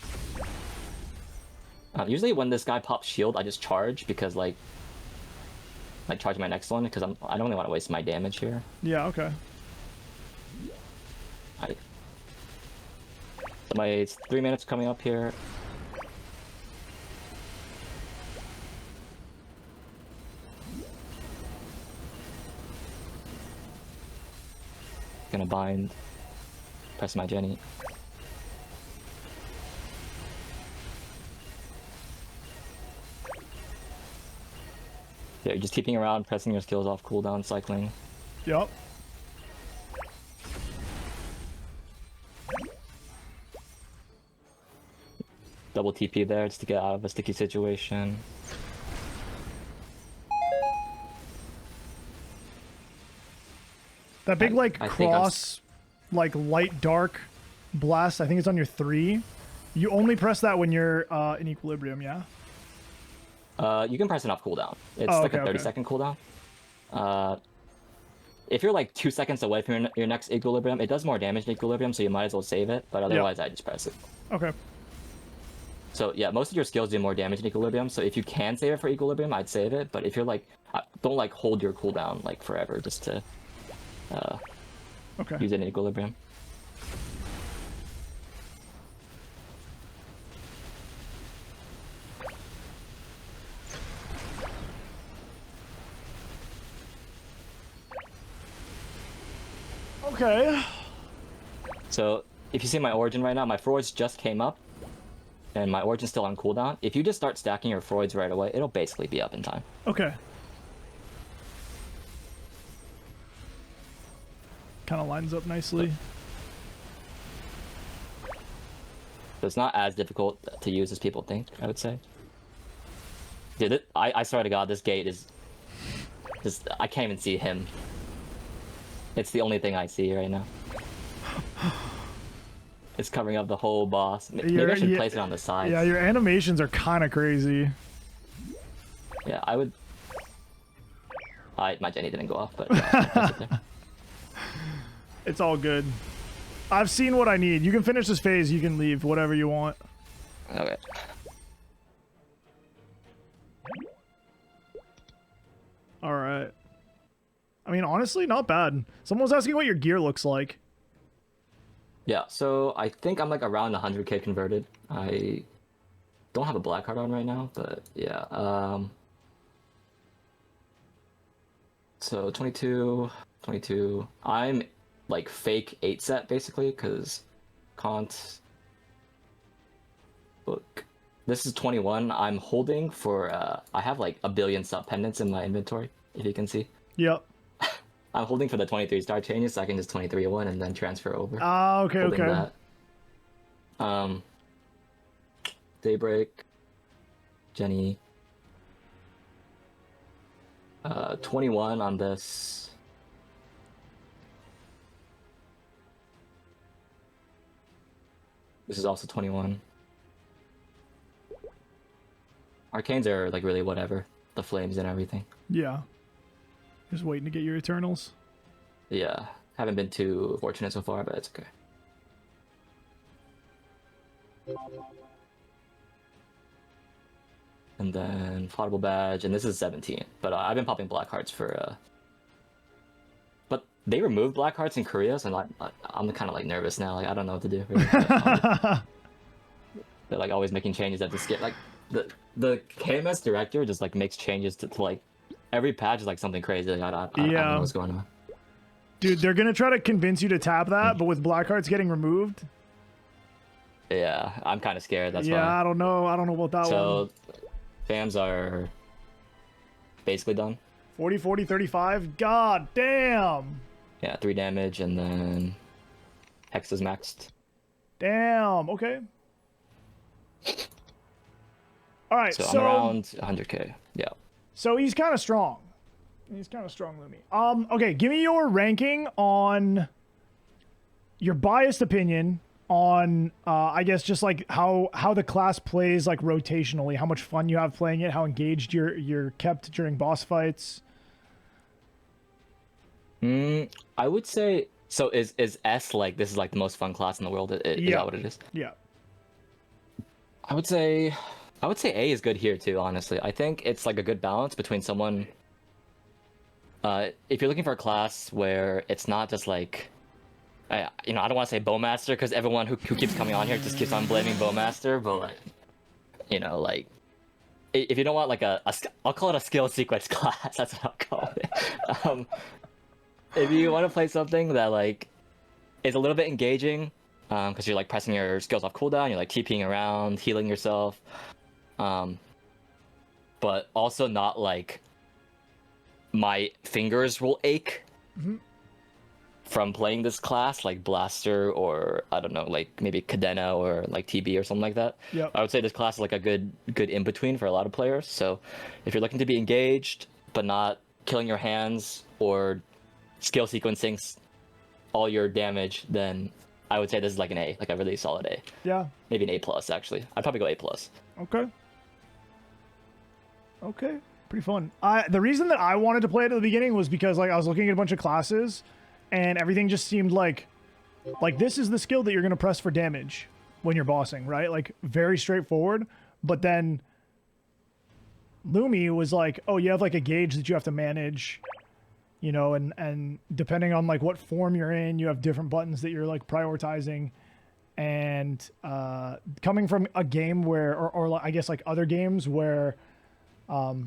usually when this guy pops shield, I just charge because like charge my next one because I don't really want to waste my damage here. Yeah, okay. So my 3 minutes coming up here. Gonna bind. Press my Jenny. Yeah, you're just keeping around, pressing your skills off cooldown, cycling. Yep. Double TP there just to get out of a sticky situation. That big like I think cross, like light dark blast, I think it's on your 3. You only press that when you're in equilibrium, yeah? You can press it off cooldown. It's Oh, like okay, a 30-second cooldown. If you're like 2 seconds away from your next equilibrium, it does more damage in equilibrium, so you might as well save it, but otherwise I just press it. Okay. So yeah, most of your skills do more damage in equilibrium, so if you can save it for equilibrium, I'd save it, but if you're like, don't like hold your cooldown like forever just to Okay. use it in equilibrium. Okay. So if you see my origin right now, my Freud's just came up, and my origin's still on cooldown. If you just start stacking your Freud's right away, it'll basically be up in time. Okay. Kind of lines up nicely. So it's not as difficult to use as people think, I would say. Dude, I swear to God, this gate is just, I can't even see him. It's the only thing I see right now. It's covering up the whole boss. Maybe I should place it on the sides. Yeah, your animations are kind of crazy. Yeah, I would. My Jenny didn't go off, but yeah, I should place it there. It's all good. I've seen what I need. You can finish this phase. You can leave. Whatever you want. Okay. All right. I mean, honestly, not bad. Someone was asking what your gear looks like. Yeah, so I think I'm like around 100k converted. I don't have a black card on right now, but yeah. So 22, 22. I'm like fake 8 set basically, because can't book. This is 21. I'm holding for I have like a billion sub pendants in my inventory, if you can see. Yep. I'm holding for the 23 star changes, so I can just 23-1 and then transfer over. Ah, okay, Holding okay. That. Daybreak, Jenny. 21 on this. This is also 21. Arcanes are like really whatever. The flames and everything. Yeah. Just waiting to get your Eternals. Yeah. Haven't been too fortunate so far, but it's okay. And then Potable Badge, and this is 17. But I've been popping black hearts for... But they removed black hearts in Korea, so I'm kind of like nervous now. Like I don't know what to do. Really. They're like always making changes at the skip. Like the KMS director just like makes changes to like every patch is like something crazy. Like, I don't know what's going on. Dude, they're gonna try to convince you to tap that, but with black hearts getting removed. Yeah, I'm kind of scared. That's why. Yeah, I don't know. I don't know about that one. So, fams are basically done. 40, 40, 35. God damn. Yeah, 3 damage, and then Hex is maxed. Damn. Okay. All right. So I'm around 100k. Yeah. So he's kind of strong. He's kind of strong, Lumi. Okay, give me your ranking on your biased opinion on, I guess, just like how the class plays like rotationally, how much fun you have playing it, how engaged you're kept during boss fights. I would say so. Is S like this is like the most fun class in the world? Is that what it is? Yeah. I would say A is good here too. Honestly, I think it's like a good balance between someone. If you're looking for a class where it's not just like, I don't want to say Bowmaster because everyone who keeps coming on here just keeps on blaming Bowmaster, but like, if you don't want like I'll call it a skill sequence class. That's what I'll call it. If you want to play something that like is a little bit engaging, because you're like pressing your skills off cooldown, you're like TPing around, healing yourself, but also not like my fingers will ache from playing this class, like Blaster or I don't know, like maybe Cadena or like TB or something like that. Yep. I would say this class is like a good in between for a lot of players. So if you're looking to be engaged but not killing your hands or skill sequencing all your damage, then I would say this is like an A, like a really solid A. Yeah. Maybe an A+ actually. I'd probably go A+. Okay. Okay. Pretty fun. The reason that I wanted to play it at the beginning was because like I was looking at a bunch of classes and everything just seemed like this is the skill that you're going to press for damage when you're bossing, right? Like very straightforward. But then Lumi was like, oh, you have like a gauge that you have to manage, and depending on like what form you're in, you have different buttons that you're like prioritizing. And coming from a game where, or I guess like other games where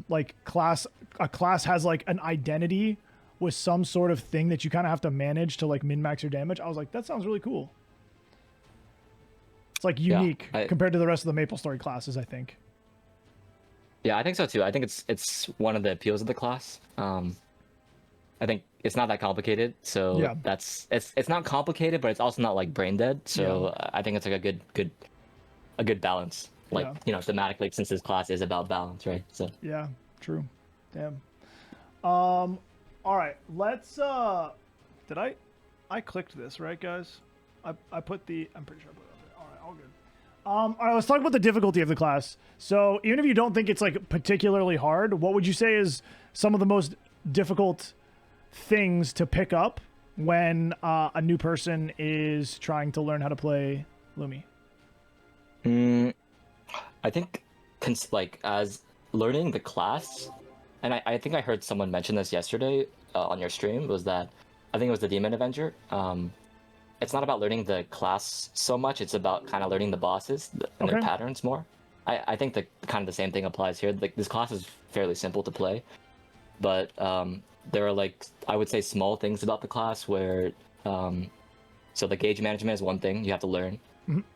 like a class has like an identity with some sort of thing that you kind of have to manage to like min-max your damage. I was like, that sounds really cool. It's like unique compared to the rest of the Maplestory classes, I think. Yeah, I think so too. I think it's one of the appeals of the class. I think it's not that complicated, so yeah. It's not complicated, but it's also not like brain dead. So yeah. I think it's like a good balance. Like thematically, since this class is about balance, right? So yeah, true. Damn. All right, let's did I clicked this, right, guys? I'm pretty sure I put it up there. All right, all good. All right, let's talk about the difficulty of the class. So even if you don't think it's like particularly hard, what would you say is some of the most difficult things to pick up when a new person is trying to learn how to play Lumi? I think like as learning the class, and I think I heard someone mention this yesterday on your stream, was that I think it was the Demon Avenger. It's not about learning the class so much, it's about kind of learning the bosses and their patterns more. I think the kind of the same thing applies here. Like this class is fairly simple to play, but there are like, I would say, small things about the class where so the gauge management is one thing you have to learn.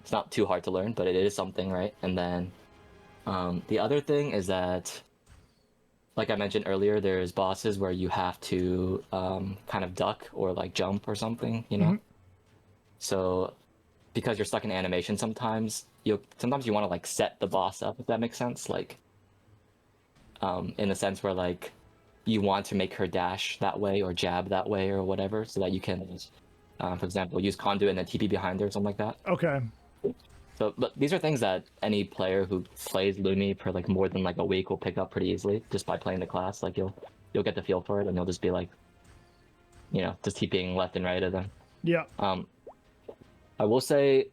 It's not too hard to learn, but it is something, right? And then the other thing is that, like I mentioned earlier, there's bosses where you have to kind of duck or like jump or something, you know? So because you're stuck in animation sometimes you want to like set the boss up, if that makes sense, like in the sense where like you want to make her dash that way or jab that way or whatever, so that you can for example use conduit and then TP behind her or something like that. Okay. So but these are things that any player who plays Lumi for like more than like a week will pick up pretty easily just by playing the class. Like you'll get the feel for it and you'll just be like, you know, just TPing left and right of them. Yeah. I will say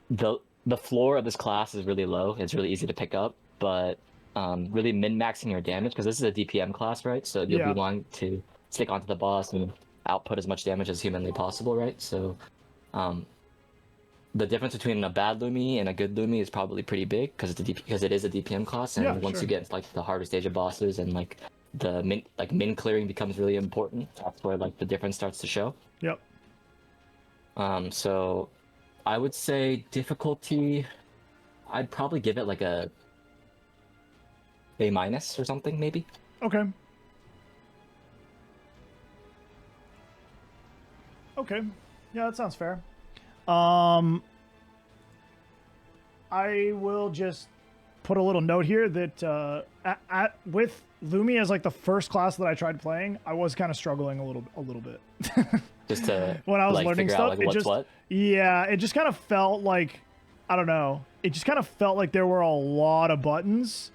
the floor of this class is really low. It's really easy to pick up, but really min-maxing your damage, because this is a DPM class, right? So you'll be wanting to stick onto the boss and output as much damage as humanly possible, right? So the difference between a bad Lumi and a good Lumi is probably pretty big, because it is a DPM class, and once you get into like the harder stage of bosses and like the min clearing becomes really important, that's where like the difference starts to show. Yep. So I would say difficulty, I'd probably give it like a A- or something, maybe. Okay. Okay. Yeah, that sounds fair. I will just put a little note here that with Lumi as like the first class that I tried playing, I was kind of struggling a little bit. Just to when I was like, learning figure stuff, out, like, what's what? Yeah, it just kind of felt like, I don't know. It just kind of felt like there were a lot of buttons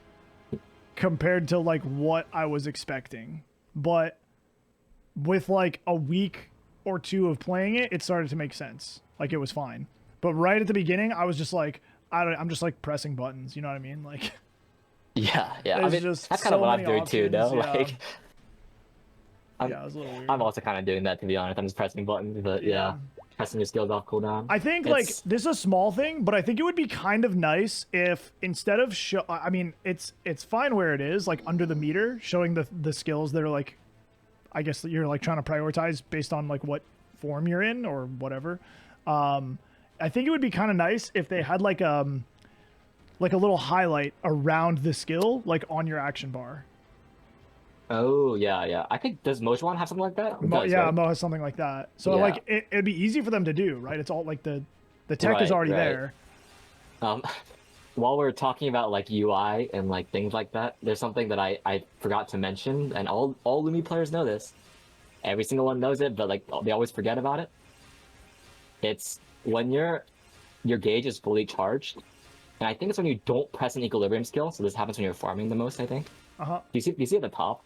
compared to like what I was expecting. But with like a week or two of playing it, it started to make sense. Like it was fine. But right at the beginning, I was just like, I'm just like pressing buttons. You know what I mean? Like, yeah. I mean, just that's kind of so what I'm many doing too, though. options, yeah. Like, it was a little weird. I'm also kind of doing that, to be honest. I'm just pressing buttons, but yeah, pressing your skills off cooldown. I think like this is a small thing, but I think it would be kind of nice if instead of I mean, it's fine where it is, like under the meter, showing the skills that are like, I guess that you're like trying to prioritize based on like what form you're in or whatever. I think it would be kind of nice if they had like a little highlight around the skill, like on your action bar. Oh, yeah. I think, does Mojwan have something like that? Right? Mo has something like that. So like it'd be easy for them to do, right? It's all like the tech is already there. While we're talking about like UI and like things like that, there's something that I forgot to mention, and all Lumi players know this. Every single one knows it, but like they always forget about it. It's when your gauge is fully charged, and I think it's when you don't press an equilibrium skill. So this happens when you're farming the most, I think. Do you see at the top?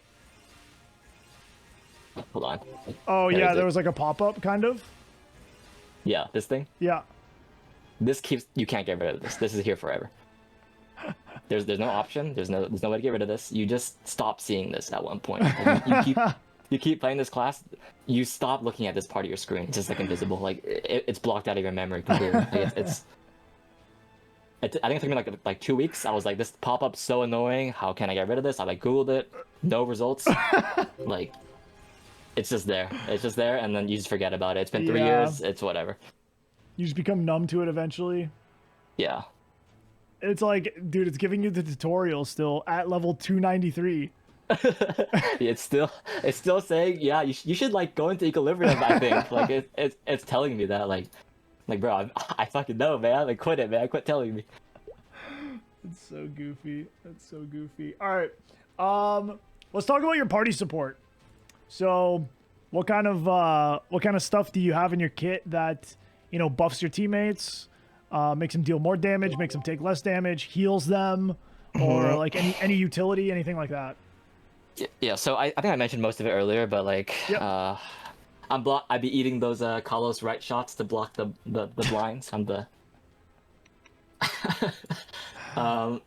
Hold on. Oh yeah, there was like a pop-up kind of. Yeah, this thing. Yeah. You can't get rid of this. This is here forever. There's no option. There's no way to get rid of this. You just stop seeing this at one point. Like, you keep playing this class. You stop looking at this part of your screen. It's just like invisible. Like it's blocked out of your memory completely. Like, I think it took me like 2 weeks. I was like, this pop-up's so annoying. How can I get rid of this? I like Googled it. No results. Like, it's just there. It's just there, and then you just forget about it. It's been 3 years. It's whatever. You just become numb to it eventually. Yeah. It's like, dude, it's giving you the tutorial still at level 293. It's still saying, yeah, you should like go into equilibrium. I think like it's telling me that like bro, I fucking know, man. Like quit it, man. Quit telling me. It's so goofy. That's so goofy. All right, let's talk about your party support. So, what kind of stuff do you have in your kit that, you know, buffs your teammates, makes them deal more damage, makes them take less damage, heals them, or like any utility, anything like that? Yeah, so I think I mentioned most of it earlier, but like, Yep. I'd be eating those Carlos right shots to block the blinds. I'm the um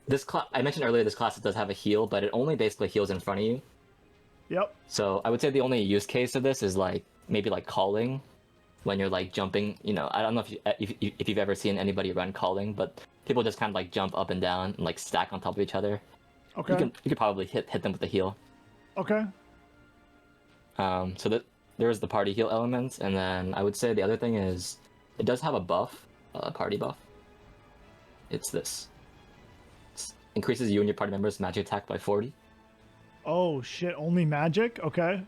this class I mentioned earlier. This class does have a heal, but it only basically heals in front of you. Yep. So I would say the only use case of this is like maybe like calling when you're like jumping. You know, I don't know if you've ever seen anybody run calling, but people just kind of like jump up and down and like stack on top of each other. Okay. You could probably hit them with a heal. Okay. So that there's the party heal elements, and then I would say the other thing is it does have a buff, a party buff. It's this. Increases you and your party members' magic attack by 40. Oh shit! Only magic. Okay.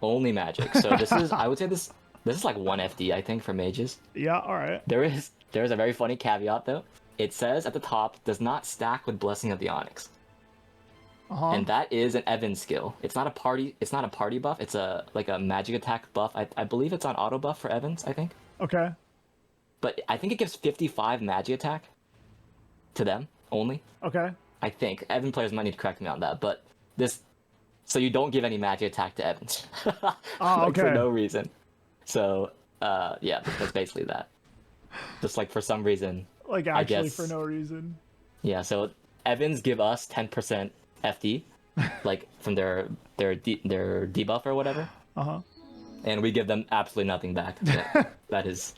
Only magic. So this is I would say this is like 1 FD I think for mages. Yeah. All right. There is a very funny caveat though. It says at the top does not stack with Blessing of the Onyx. And that is an Evan skill. It's not a party buff. It's a like a magic attack buff. I believe it's on auto buff for Evans, I think. Okay. But I think it gives 55 magic attack to them only. Okay. I think. Evan players might need to correct me on that, but this so you don't give any magic attack to Evans. Oh, like, okay. for no reason. So yeah, that's basically that. Just like for some reason. Like actually guess- for no reason. Yeah, so Evans give us 10% FD, like from their debuff or whatever, and we give them absolutely nothing back. So that is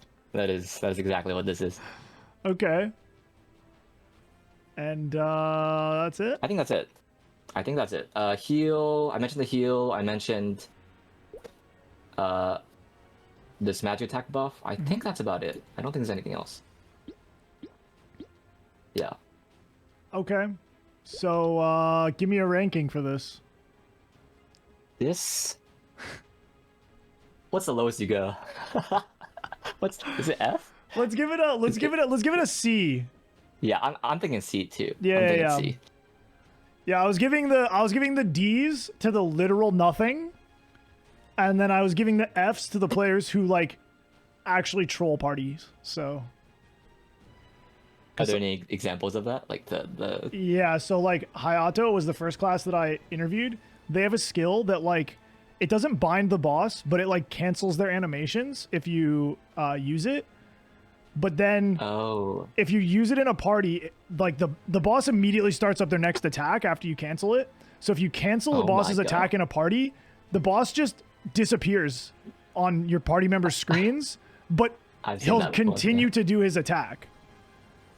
exactly what this is. Okay. And that's it. I think that's it. Heal. I mentioned the heal. I mentioned this magic attack buff. I think that's about it. I don't think there's anything else. Yeah. Okay. So give me a ranking for this. This. What's the lowest you go? Is it F? Let's give it a C. Yeah, I'm thinking C too. Yeah, I'm thinking yeah. C. Yeah, I was giving the D's to the literal nothing, and then I was giving the F's to the players who like actually troll parties. So. Are there any examples of that? Like the Yeah, so like Hayato was the first class that I interviewed. They have a skill that like it doesn't bind the boss, but it like cancels their animations if you use it. But then if you use it in a party, like the boss immediately starts up their next attack after you cancel it. So if you cancel the boss's attack in a party, the boss just disappears on your party members' screens, but he'll continue to do his attack.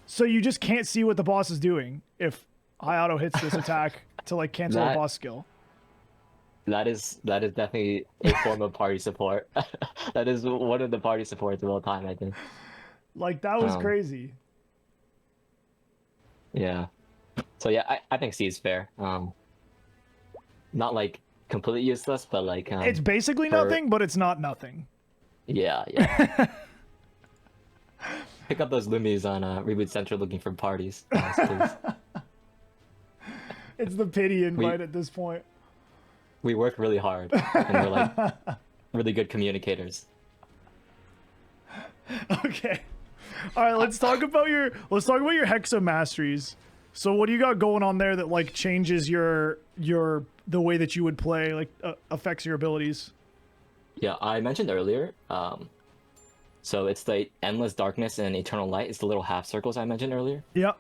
So you just can't see what the boss is doing if Hayato hits this attack to like cancel a boss skill. That is definitely a form of party support. That is one of the party supports of all time, I think. Like that was crazy. Yeah. So yeah, I think C is fair. Not like completely useless, but like it's basically nothing, but it's not nothing. Yeah. Pick up those Lumis on Reboot Central looking for parties. Please. It's the pity invite at this point. We work really hard, and we're like really good communicators. Okay. All right, let's talk about your Hexa masteries. So what do you got going on there that like changes the way that you would play, like affects your abilities? Yeah, I mentioned earlier. So it's the Endless Darkness and Eternal Light. It's the little half circles I mentioned earlier. Yep.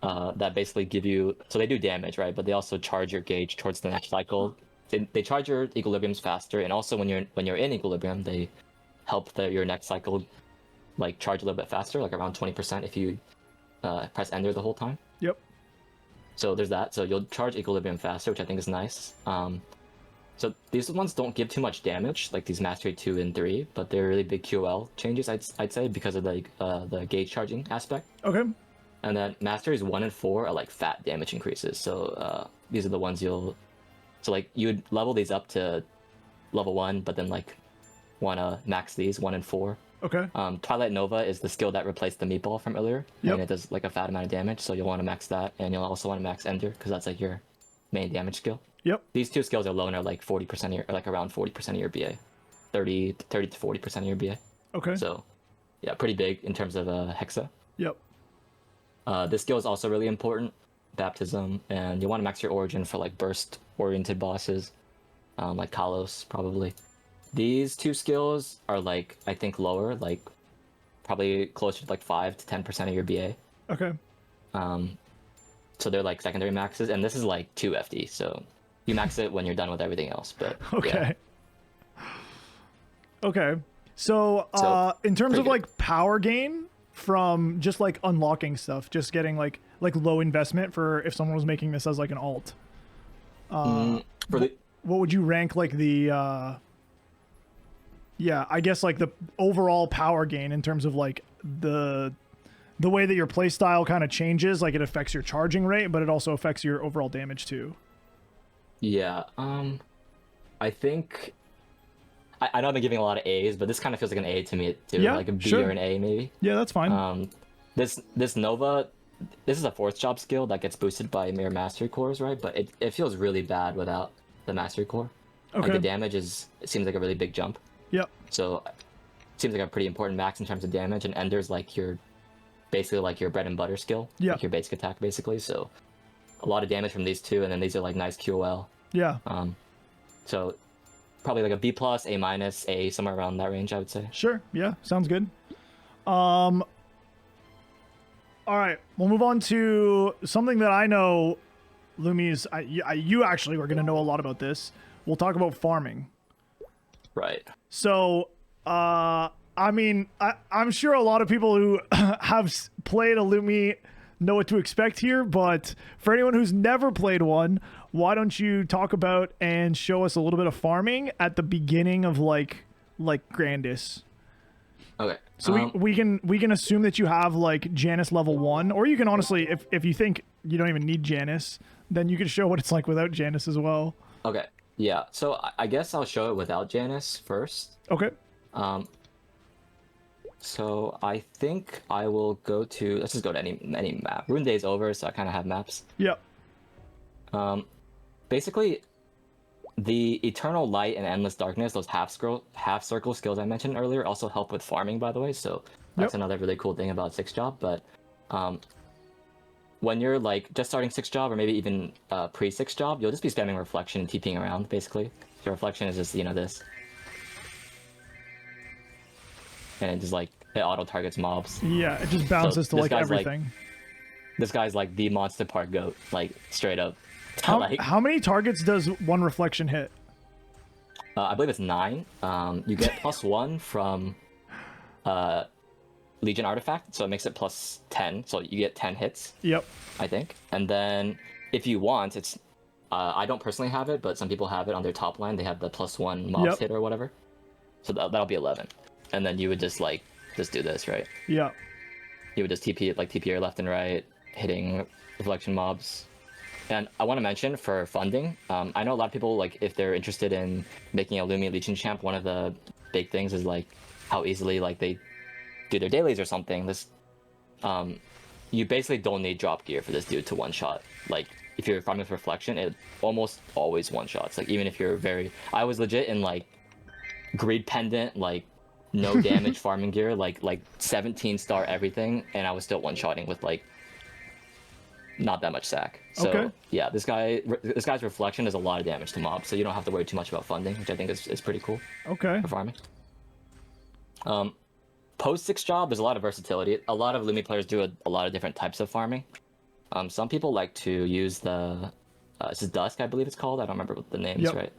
That basically give you, so they do damage, right? But they also charge your gauge towards the next cycle. They charge your equilibriums faster, and also when you're in equilibrium, they help your next cycle like charge a little bit faster, like around 20% if you press enter the whole time. Yep. So there's that. So you'll charge equilibrium faster, which I think is nice. So these ones don't give too much damage, like these Mastery 2 and 3, but they're really big QL changes, I'd say, because of the gauge charging aspect. Okay. And then Masteries 1 and 4 are like fat damage increases. So these are the ones you'll... So like you'd level these up to level 1, but then like want to max these 1 and 4. Okay. Twilight Nova is the skill that replaced the meatball from earlier. Yep. And it does like a fat amount of damage, so you'll want to max that. And you'll also want to max Ender, because that's like your main damage skill. Yep. These two skills alone are like 40% of your, or like around 40% of your BA. 30 to 40% of your BA. Okay. So yeah, pretty big in terms of Hexa. Yep. This skill is also really important. Baptism, and you want to max your origin for like burst-oriented bosses, like Kalos probably. These two skills are like I think lower, like probably closer to like 5 to 10% of your BA. Okay. So they're like secondary maxes, and this is like 2 FD, so you max it when you're done with everything else. But Okay. Yeah. Okay. So, in terms of like power gain from just like unlocking stuff, just getting like low investment for if someone was making this as like an alt. For the What would you rank like the yeah, I guess like the overall power gain in terms of like the way that your playstyle kind of changes, like it affects your charging rate, but it also affects your overall damage too. Yeah, I think I know I've been giving a lot of A's, but this kind of feels like an A to me too, Yeah, like a B sure. or an A maybe. Yeah, that's fine. This Nova, this is a 4th job skill that gets boosted by mere mastery cores, right? But it feels really bad without the mastery core. Okay. Like the damage it seems like a really big jump. Yep. So it seems like a pretty important max in terms of damage, and Ender's like basically like your bread and butter skill, Yeah. like your basic attack basically. So a lot of damage from these two, and then these are like nice QOL. Yeah. So probably like a B plus, A minus, A, somewhere around that range, I would say. Sure. Yeah. Sounds good. All right. We'll move on to something that I know, Lumi's. You actually were going to know a lot about this. We'll talk about farming. Right. So, I mean, I'm sure a lot of people who have played a Lumi know what to expect here, but for anyone who's never played one, why don't you talk about and show us a little bit of farming at the beginning of like Grandis? Okay. So we can assume that you have like Janus level 1, or you can honestly, if you think you don't even need Janus, then you can show what it's like without Janus as well. Okay. Yeah. So I guess I'll show it without Janus first. Okay. So I think I will go to, let's just go to any map. Rune Day's over, so I kind of have maps. Yep. Basically, the Eternal Light and Endless Darkness, those half circle skills I mentioned earlier, also help with farming, by the way. So that's another really cool thing about 6th job. But when you're like just starting 6th job, or maybe even pre-6th job, you'll just be spamming Reflection and TPing around, basically. So Reflection is just, this. And it just like, it auto targets mobs. Yeah, it just bounces to like everything. This guy's like the Monster Park goat, like straight up. How many targets does one reflection hit? I believe it's 9. You get +1 from Legion Artifact, so it makes it +10. So you get 10 hits. Yep. I think. And then if you want, it's I don't personally have it, but some people have it on their top line. They have the +1 mobs hit or whatever. So that'll be 11. And then you would just do this, right? Yeah. You would just TP it, like TP your left and right, hitting reflection mobs. And I want to mention for funding, I know a lot of people, like, if they're interested in making a Lumi Legion champ, one of the big things is like how easily like they do their dailies or something. This, you basically don't need drop gear for this dude to one shot. Like, if you're farming with reflection, it almost always one shots. Like, even if you're I was legit in like greed pendant, like no damage farming gear, like 17-star everything, and I was still one shotting with like not that much sack. So yeah, this guy's reflection does a lot of damage to mobs, so you don't have to worry too much about funding, which I think is pretty cool. Okay. For farming. Post 6th job, there's a lot of versatility. A lot of Lumi players do a lot of different types of farming. Some people like to use the this is Dusk, I believe it's called. I don't remember what the name is, right?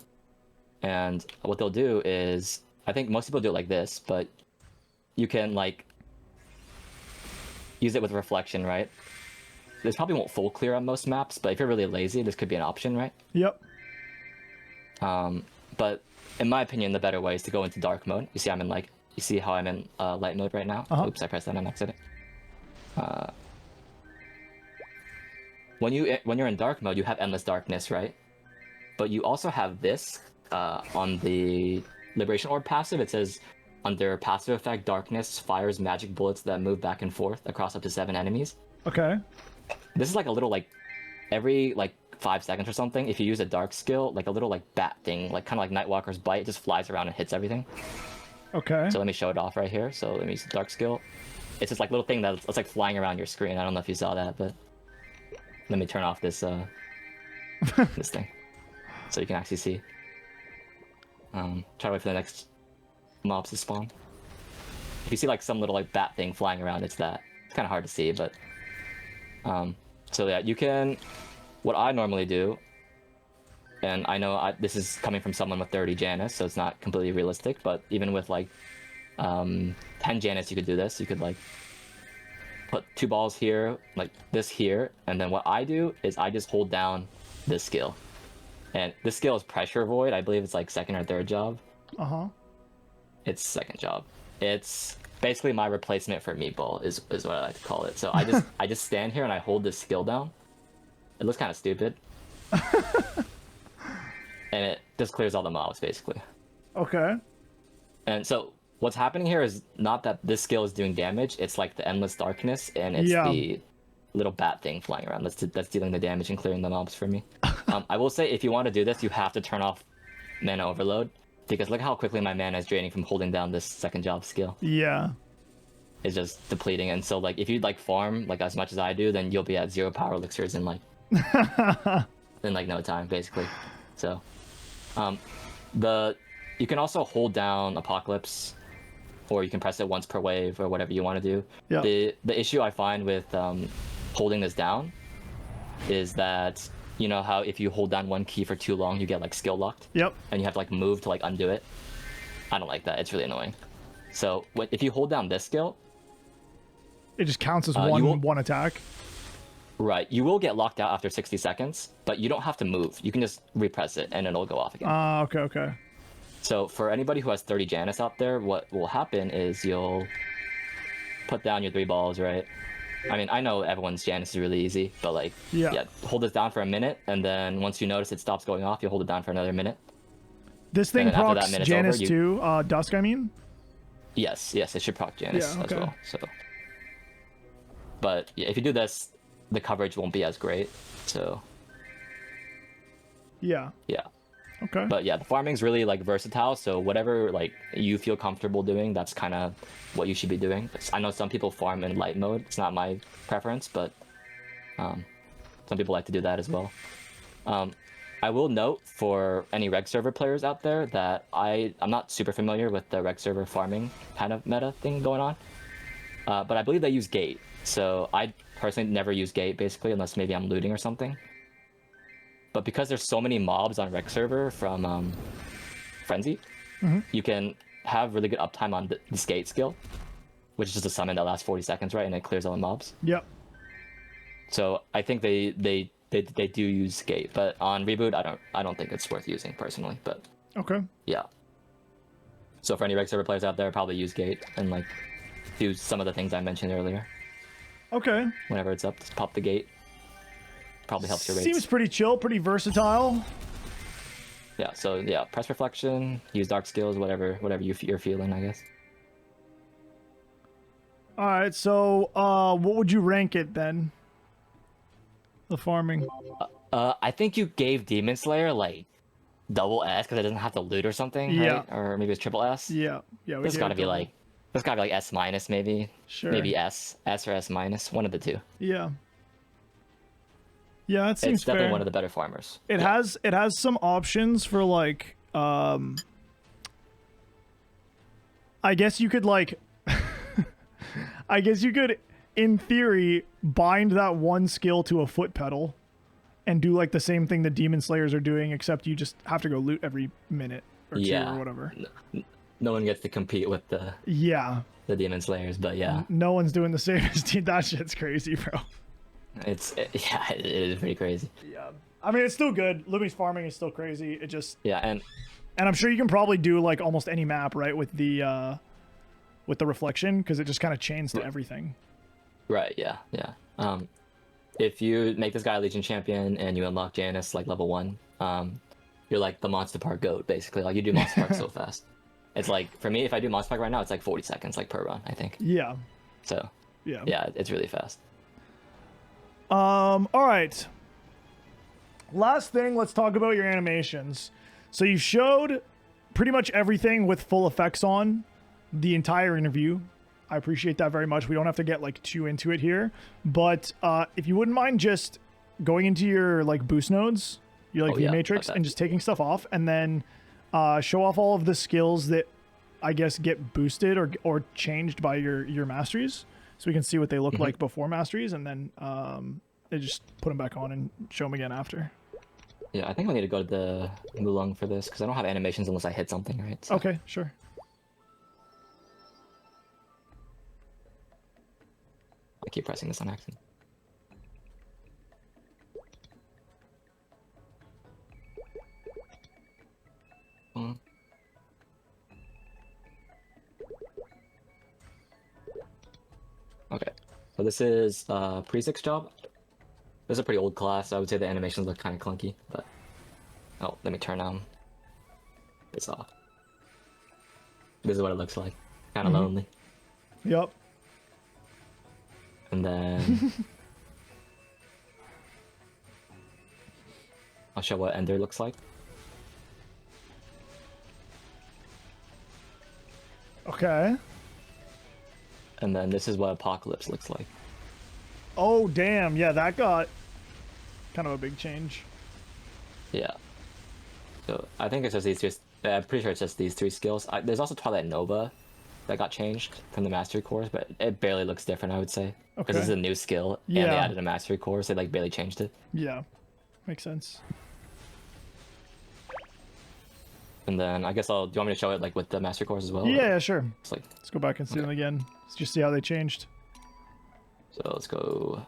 And what they'll do is, I think most people do it like this, but you can like use it with reflection, right? This probably won't full clear on most maps, but if you're really lazy, this could be an option, right? Yep. But in my opinion, the better way is to go into dark mode. You see how I'm in light mode right now? Oops, I pressed that on accident. When you're in dark mode, you have Endless Darkness, right? But you also have this on the Liberation Orb passive. It says, under passive effect, Darkness fires magic bullets that move back and forth across up to 7 enemies. Okay. This is like a little like every like 5 seconds or something. If you use a dark skill, like a little like bat thing, like kind of like Nightwalker's bite, it just flies around and hits everything. Okay. So let me show it off right here. So let me use the dark skill. It's just like little thing that's like flying around your screen. I don't know if you saw that, but let me turn off this this thing, so you can actually see. Try to wait for the next mobs to spawn. If you see like some little like bat thing flying around, it's that. It's kind of hard to see, but so yeah, you can. What I normally do, and I know this is coming from someone with 30 Janus, so it's not completely realistic, but even with like 10 Janus, you could do this. You could like put 2 balls here, like this here, and then what I do is I just hold down this skill. And this skill is Pressure Void. I believe it's like 2nd or 3rd job. Uh-huh. It's 2nd job. It's basically my replacement for Meatball is what I like to call it. So I just stand here and I hold this skill down. It looks kind of stupid. And it just clears all the mobs, basically. Okay. And so what's happening here is not that this skill is doing damage, it's like the Endless Darkness, and it's the little bat thing flying around that's dealing the damage and clearing the mobs for me. I will say, if you want to do this, you have to turn off Mana Overload, because look how quickly my mana is draining from holding down this 2nd job skill. Yeah. It's just depleting, and so like if you like farm like as much as I do, then you'll be at 0 power elixirs in like no time, basically. So you can also hold down Apocalypse, or you can press it once per wave, or whatever you want to do. Yep. The issue I find with holding this down is that, you know how if you hold down one key for too long, you get like skill locked? Yep. And you have to like move to like undo it. I don't like that. It's really annoying. So if you hold down this skill, it just counts as one attack. Right. You will get locked out after 60 seconds, but you don't have to move. You can just repress it and it'll go off again. Okay. So for anybody who has 30 Janus out there, what will happen is you'll put down your 3 balls, right? I mean, I know everyone's Janus is really easy, but like, yeah, hold this down for a minute, and then once you notice it stops going off, you hold it down for another minute. This thing procs Janus too, Dusk, I mean? Yes, it should proc Janus as well. So, but yeah, if you do this, the coverage won't be as great. So, yeah. Okay. But yeah, the farming's really like versatile. So whatever like you feel comfortable doing, that's kind of what you should be doing. I know some people farm in light mode. It's not my preference, but some people like to do that as well. I will note for any reg server players out there that I'm not super familiar with the reg server farming kind of meta thing going on, but I believe they use gate. So I personally never use gate basically, unless maybe I'm looting or something. But because there's so many mobs on reg server from Frenzy, you can have really good uptime on this gate skill, which is just a summon that lasts 40 seconds, right? And it clears all the mobs. Yep. So I think they do use gate, but on reboot, I don't think it's worth using personally. But okay. Yeah. So for any reg server players out there, probably use gate and like do some of the things I mentioned earlier. Okay. Whenever it's up, just pop the gate. Probably helps your rates. Seems pretty chill, pretty versatile. Yeah, so yeah, press reflection, use dark skills, whatever you're feeling, I guess. All right, so what would you rank it then? The farming. I think you gave Demon Slayer like double S because it doesn't have to loot or something, yeah. Right? Or maybe it's triple S. Yeah. This gotta be like S minus maybe. Sure. Maybe S or S minus, one of the two. Yeah. Yeah, it seems it's definitely fair. one of the better farmers. It has some options for like I guess you could like in theory bind that one skill to a foot pedal and do like the same thing the Demon Slayers are doing, except you just have to go loot every minute or two or whatever. No one gets to compete with the Demon Slayers, but yeah. No one's doing the same as that shit's crazy, bro. It is pretty crazy. Yeah, I mean it's still good. Lumi's farming is still crazy. It just and I'm sure you can probably do like almost any map, right, with the reflection, because it just kind of chains to everything. Right. Yeah. If you make this guy a Legion champion and you unlock Janus like level 1, you're like the Monster Park GOAT basically. Like you do Monster Park so fast. It's like for me, if I do Monster Park right now, it's like 40 seconds like per run, I think. Yeah. So yeah, it's really fast. All right. Last thing, let's talk about your animations. So you showed pretty much everything with full effects on the entire interview. I appreciate that very much. We don't have to get like too into it here, but if you wouldn't mind just going into your like boost nodes, your like Oh, yeah, matrix, like that. and just taking stuff off, and then show off all of the skills that I guess get boosted or changed by your masteries, so we can see what they look like before masteries, and then they just put them back on and show them again after. Yeah, I think I need to go to the Mulong for this, because I don't have animations unless I hit something, right? So. Okay, sure. I keep pressing this on accident. Okay, so this is Prezik's job. This is a pretty old class, so I would say the animations look kind of clunky, but... Oh, let me turn this off. This is what it looks like. Kind of lonely. Yep. And then... I'll show what Ender looks like. Okay. And then this is what Apocalypse looks like. Oh damn! Yeah, that got kind of a big change. Yeah. So I think it's just these three. I'm pretty sure it's just these three skills. There's also Twilight Nova that got changed from the mastery course, but it barely looks different, I would say. Because Okay. this is a new skill, and Yeah. they added a mastery course. They like barely changed it. Yeah, makes sense. And then I guess do you want me to show it like with the mastery course as well? Yeah, or yeah, sure. It's like, Let's go back and see them again. Let's just see how they changed. so let's go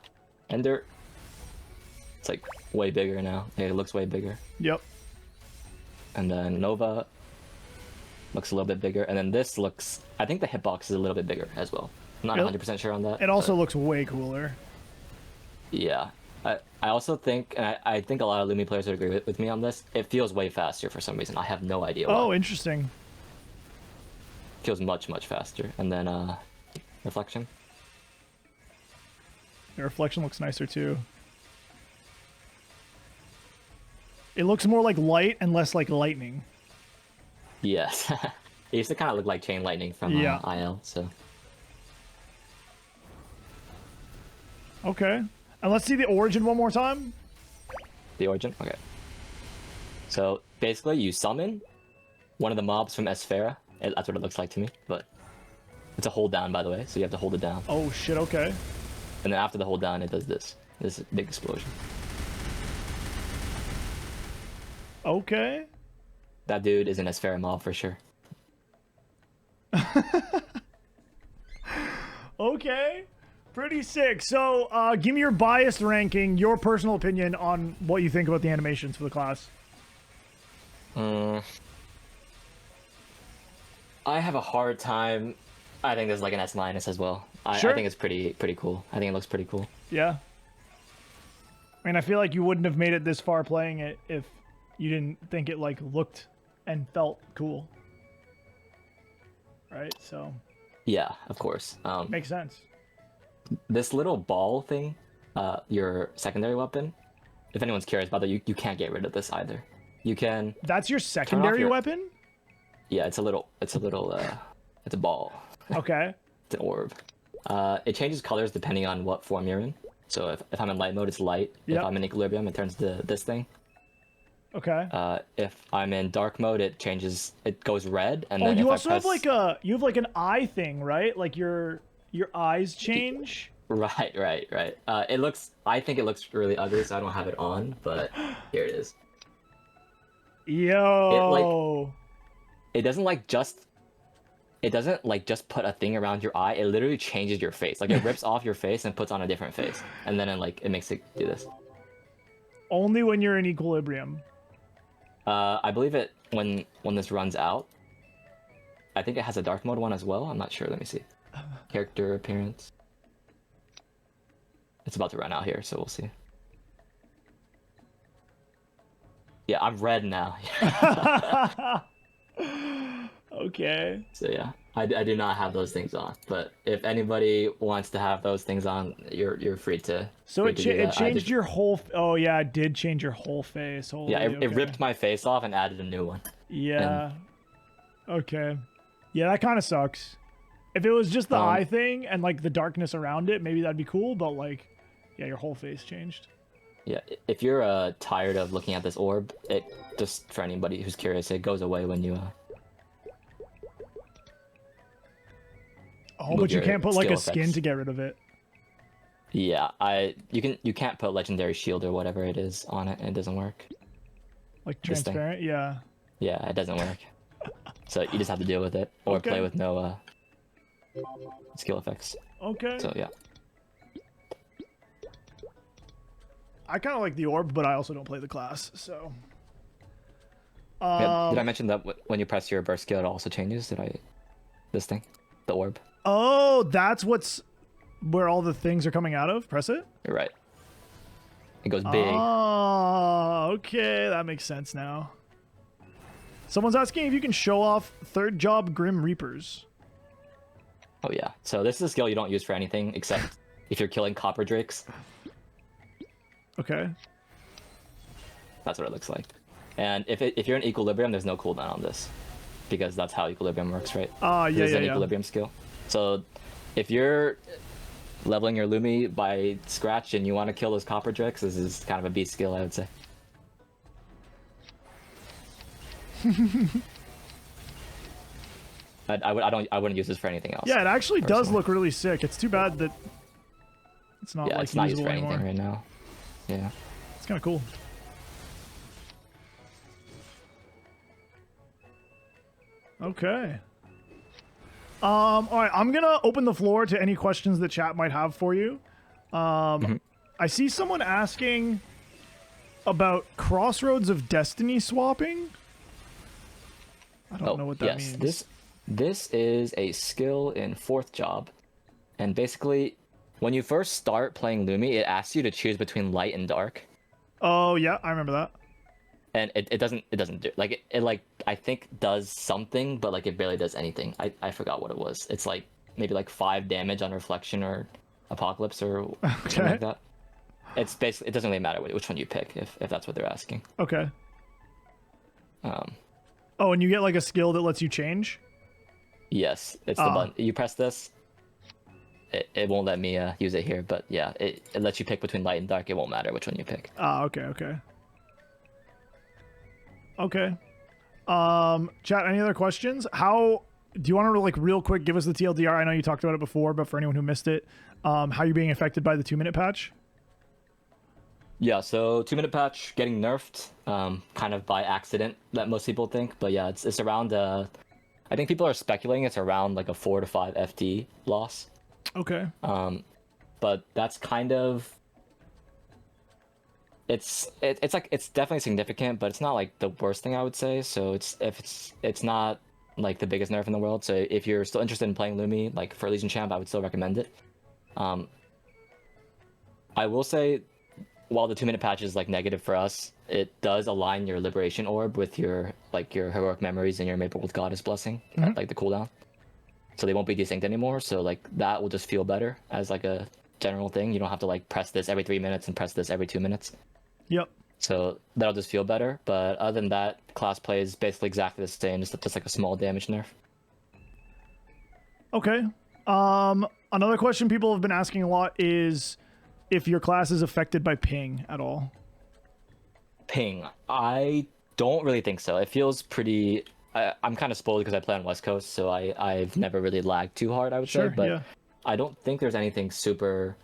Ender. It's like way bigger now. Yeah, it looks way bigger. Yep. And then Nova looks a little bit bigger. And then this looks, I think the hitbox is a little bit bigger as well. I'm not 100% sure on that. It also but looks way cooler. yeah. I also think, and I think a lot of Lumi players would agree with me on this, it feels way faster for some reason. I have no idea why. Oh, interesting. It feels much, much faster. And then Reflection. The reflection looks nicer too. It looks more like light and less like lightning. Yes. It used to kind of look like Chain Lightning from Yeah. IL, so... Okay. And let's see the origin one more time. The origin? Okay. So, basically, you summon one of the mobs from Esfera. That's what it looks like to me, but... It's a hold down, by the way, so you have to hold it down. Oh shit, okay. And then after the hold down, it does this. This big explosion. Okay. That dude is an Esfera mob for sure. Okay. Pretty sick. So, give me your biased ranking, your personal opinion on what you think about the animations for the class. I have a hard time. I think this is like an S- as well. Sure. I think it's pretty cool. I think it looks pretty cool. Yeah. I mean, I feel like you wouldn't have made it this far playing it if you didn't think it like looked and felt cool. Right? So, Yeah, of course. makes sense. This little ball thing, your secondary weapon. If anyone's curious about that, you can't get rid of this either. You can. That's your secondary your- weapon? Yeah, it's a ball. Okay. It's an orb. It changes colors depending on what form you're in. So if I'm in light mode, it's light. Yep. If I'm in equilibrium, it turns to this thing. Okay. If I'm in dark mode, it goes red, and Oh, then you if also I have press... like you have like an eye thing, right? Like your eyes change. Right. I think it looks really ugly, so I don't have it on, but here it is. Yo. It doesn't just put a thing around your eye. It literally changes your face. Like it rips off your face and puts on a different face, and then it makes it do this. Only when you're in equilibrium. I believe it when this runs out. I think it has a dark mode one as well. I'm not sure. Let me see. Character appearance. It's about to run out here, so we'll see. Yeah, I'm red now. Okay. So yeah, I do not have those things on. But if anybody wants to have those things on, you're free to. So free it to do that. changed your whole. Oh yeah, it did change your whole face. Holy, Yeah, it okay. ripped my face off and added a new one. Yeah. Okay. Yeah, that kind of sucks. If it was just the eye thing and like the darkness around it, maybe that'd be cool. But like, yeah, your whole face changed. Yeah, if you're tired of looking at this orb, it just for anybody who's curious, it goes away when you Oh, move but you your can't put like a skill skin effects. to get rid of it. Yeah, you can't put legendary shield or whatever it is on it, and it doesn't work. Like This thing. transparent, yeah. Yeah, it doesn't work. So you just have to deal with it or Okay. play with no skill effects. Okay. So yeah. I kind of like the orb, but I also don't play the class, so. Yeah, did I mention that when you press your burst skill, it also changes? This thing, the orb. Oh, that's where all the things are coming out of? Press it? You're right. It goes big. Oh, okay. That makes sense now. Someone's asking if you can show off third job Grim Reapers. Oh yeah. So this is a skill you don't use for anything except if you're killing copper drakes. Okay. That's what it looks like. And if you're in equilibrium, there's no cooldown on this, because that's how equilibrium works, right? Yeah, This is yeah, an yeah. equilibrium skill. So if you're leveling your Lumi by scratch and you want to kill those copper drakes, this is kind of a beast skill, I would say. I wouldn't use this for anything else. Yeah, it actually does personally. look really sick. It's too bad that it's not Yeah, like it's not used usable for anything anymore. right now. Yeah. It's kind of cool. Okay. All right, I'm gonna open the floor to any questions that chat might have for you. I see someone asking about Crossroads of Destiny swapping. I don't know what that means. This is a skill in 4th job, and basically, when you first start playing Lumi, it asks you to choose between light and dark, Oh yeah, I remember that. and it doesn't do like it like I think does something, but like it barely does anything. I forgot what it was. It's like maybe like 5 damage on reflection or apocalypse or something like that. It's basically, it doesn't really matter which one you pick if that's what they're asking. Okay. Um, Oh, and you get like a skill that lets you change? yes, it's the button. You press this. It won't let me use it here, but yeah, it lets you pick between light and dark. It won't matter which one you pick. Okay, okay. Okay. Chat, any other questions? How do you want to like real quick give us the TLDR? I know you talked about it before, but for anyone who missed it, how you're being affected by the 2-minute patch? Yeah, so 2-minute patch getting nerfed, kind of by accident that most people think, but yeah, it's around. I think people are speculating it's around like a 4 to 5 FT loss. Okay. But that's kind of. It's like it's definitely significant, but it's not like the worst thing I would say. So it's not like the biggest nerf in the world. So if you're still interested in playing Lumi, like for Legion Champ, I would still recommend it. I will say, while the 2-minute patch is like negative for us, it does align your Liberation Orb with your heroic memories and your Maple with Goddess Blessing, like the cooldown. So they won't be desynced anymore. So like that will just feel better as like a general thing. You don't have to like press this every 3 minutes and press this every 2 minutes. Yep. So that'll just feel better. But other than that, class plays basically exactly the same, just like a small damage nerf. Okay. Another question people have been asking a lot is if your class is affected by ping at all. Ping, I don't really think so. It feels pretty. I'm kind of spoiled because I play on West Coast, so I've never really lagged too hard, I would say. But yeah. I don't think there's anything super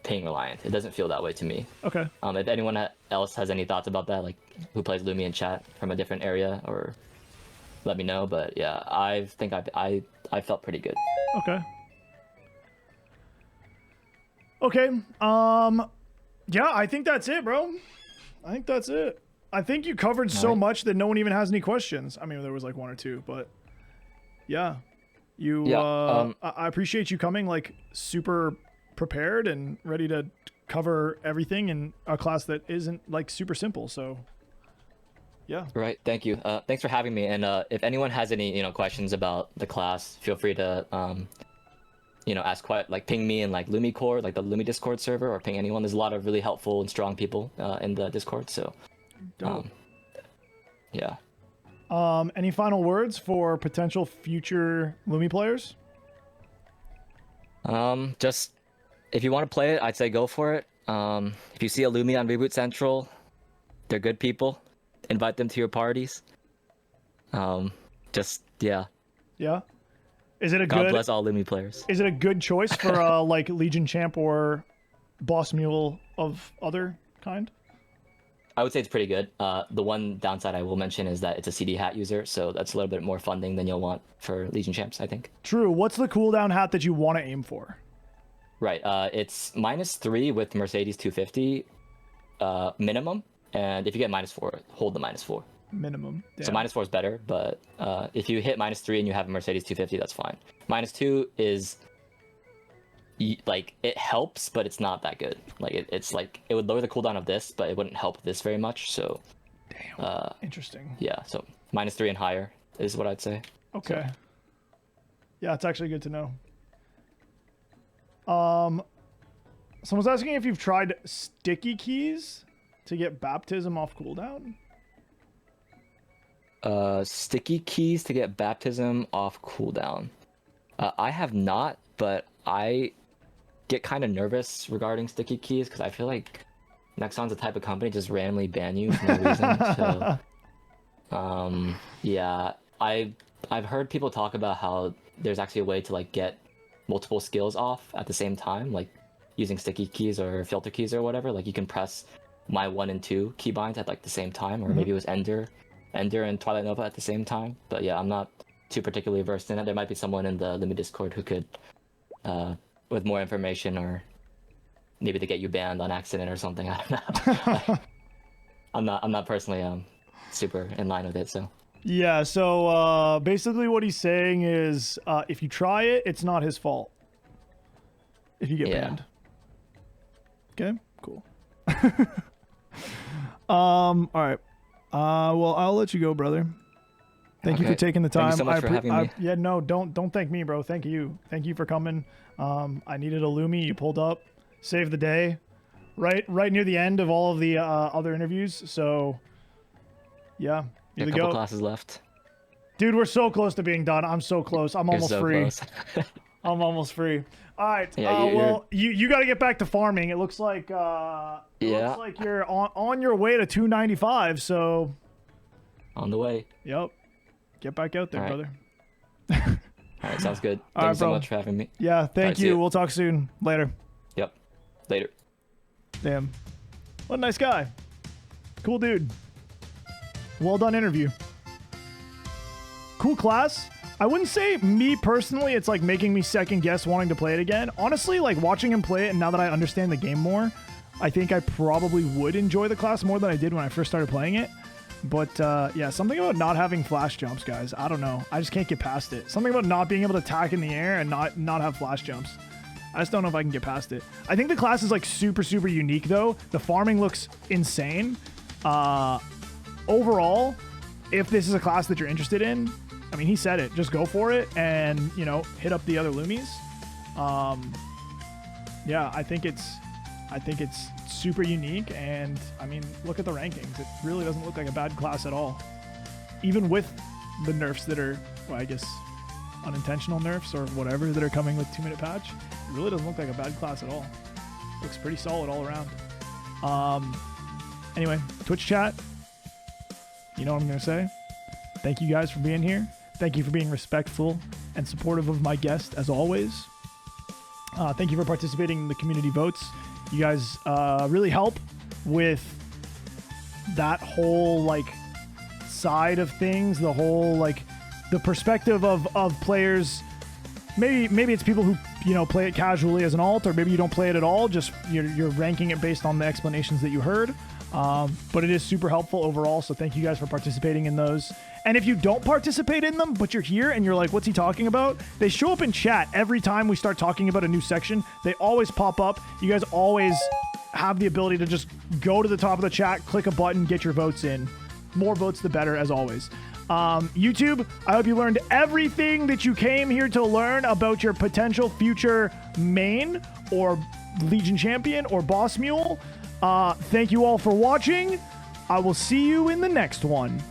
ping reliant. It doesn't feel that way to me. Okay. If anyone else has any thoughts about that, like who plays Lumi in chat from a different area, or let me know. But yeah, I think I felt pretty good. Okay. Okay. Yeah, I think that's it, bro. I think that's it. I think you covered so right. much that no one even has any questions. I mean, there was like 1 or 2, but yeah. I appreciate you coming like super prepared and ready to cover everything in a class that isn't like super simple. So yeah. Right. Thank you. Thanks for having me. And if anyone has any questions about the class, feel free to ask ping me in like Lumi Core, like the Lumi Discord server, or ping anyone. There's a lot of really helpful and strong people in the Discord. So yeah. Any final words for potential future Lumi players? Just if you want to play it, I'd say go for it. If you see a Lumi on Reboot Central, they're good people. Invite them to your parties. Yeah. Yeah. Is it a God good? bless all Lumi players. Is it a good choice for like Legion Champ or Boss Mule of other kind? I would say it's pretty good. The one downside I will mention is that it's a CD hat user, so that's a little bit more funding than you'll want for Legion Champs, I think. True. What's the cooldown hat that you want to aim for? Right. It's -3 with Mercedes 250 minimum, and if you get -4, hold the -4. Minimum. So Damn. -4 is better, but if you hit -3 and you have a Mercedes 250, that's fine. -2 is like it helps, but it's not that good. Like it's like it would lower the cooldown of this, but it wouldn't help this very much. So Damn. Interesting. yeah, so -3 and higher is what I'd say. Okay. So. Yeah, it's actually good to know. Someone's asking if you've tried sticky keys to get baptism off cooldown. Sticky keys to get baptism off cooldown. I have not, but I get kind of nervous regarding sticky keys because I feel like Nexon's the type of company to just randomly ban you for no reason. So, yeah, I've heard people talk about how there's actually a way to like get multiple skills off at the same time, like using sticky keys or filter keys or whatever. Like you can press my 1 and 2 keybinds at like the same time, or maybe it was Ender and Twilight Nova at the same time. But yeah, I'm not too particularly versed in it. There might be someone in the LUMI Discord who could, with more information, or maybe to get you banned on accident or something. I don't know. I'm not personally super in line with it, so. Yeah, so basically what he's saying is if you try it, it's not his fault. If you get banned. Okay, cool. All right. Well, I'll let you go, brother. Thank you for taking the time. Thank you so much for having me. Yeah, no, don't thank me, bro. Thank you. Thank you for coming. I needed a Lumi. You pulled up, saved the day, right near the end of all of the other interviews. So, yeah, a couple classes left. Dude, we're so close to being done. I'm so close. I'm almost free. Close. I'm almost free. All right. Yeah, well, you got to get back to farming. It looks like looks like you're on your way to 295. So on the way. Yep. Get back out there, brother. All right, sounds good. Thanks so much for having me. Yeah, thank you. We'll talk soon. Later. Yep. Later. Damn. What a nice guy. Cool dude. Well done interview. Cool class. I wouldn't say me personally, it's like making me second guess wanting to play it again. Honestly, like watching him play it and now that I understand the game more, I think I probably would enjoy the class more than I did when I first started playing it. But yeah, something about not having flash jumps, guys. I don't know. I just can't get past it. Something about not being able to attack in the air and not have flash jumps. I just don't know if I can get past it. I think the class is like super unique though. The farming looks insane. Overall, if this is a class that you're interested in, I mean, he said it. Just go for it and, you know, hit up the other Lumis. Yeah, I think it's super unique, and I mean, look at the rankings. It really doesn't look like a bad class at all. Even with the nerfs that are, well, I guess, unintentional nerfs or whatever that are coming with 2-minute patch, it really doesn't look like a bad class at all. Looks pretty solid all around. Anyway, Twitch chat, you know what I'm going to say. Thank you guys for being here. Thank you for being respectful and supportive of my guest, as always. Thank you for participating in the community votes. You guys really help with that whole, like, side of things, the whole, like, the perspective of players. Maybe it's people who, you know, play it casually as an alt, or maybe you don't play it at all, just you're ranking it based on the explanations that you heard. But it is super helpful overall, so thank you guys for participating in those. And if you don't participate in them, but you're here and you're like, what's he talking about? They show up in chat every time we start talking about a new section. They always pop up. You guys always have the ability to just go to the top of the chat, click a button, get your votes in. More votes, the better, as always. YouTube, I hope you learned everything that you came here to learn about your potential future main or Legion Champion or Boss Mule. Thank you all for watching. I will see you in the next one.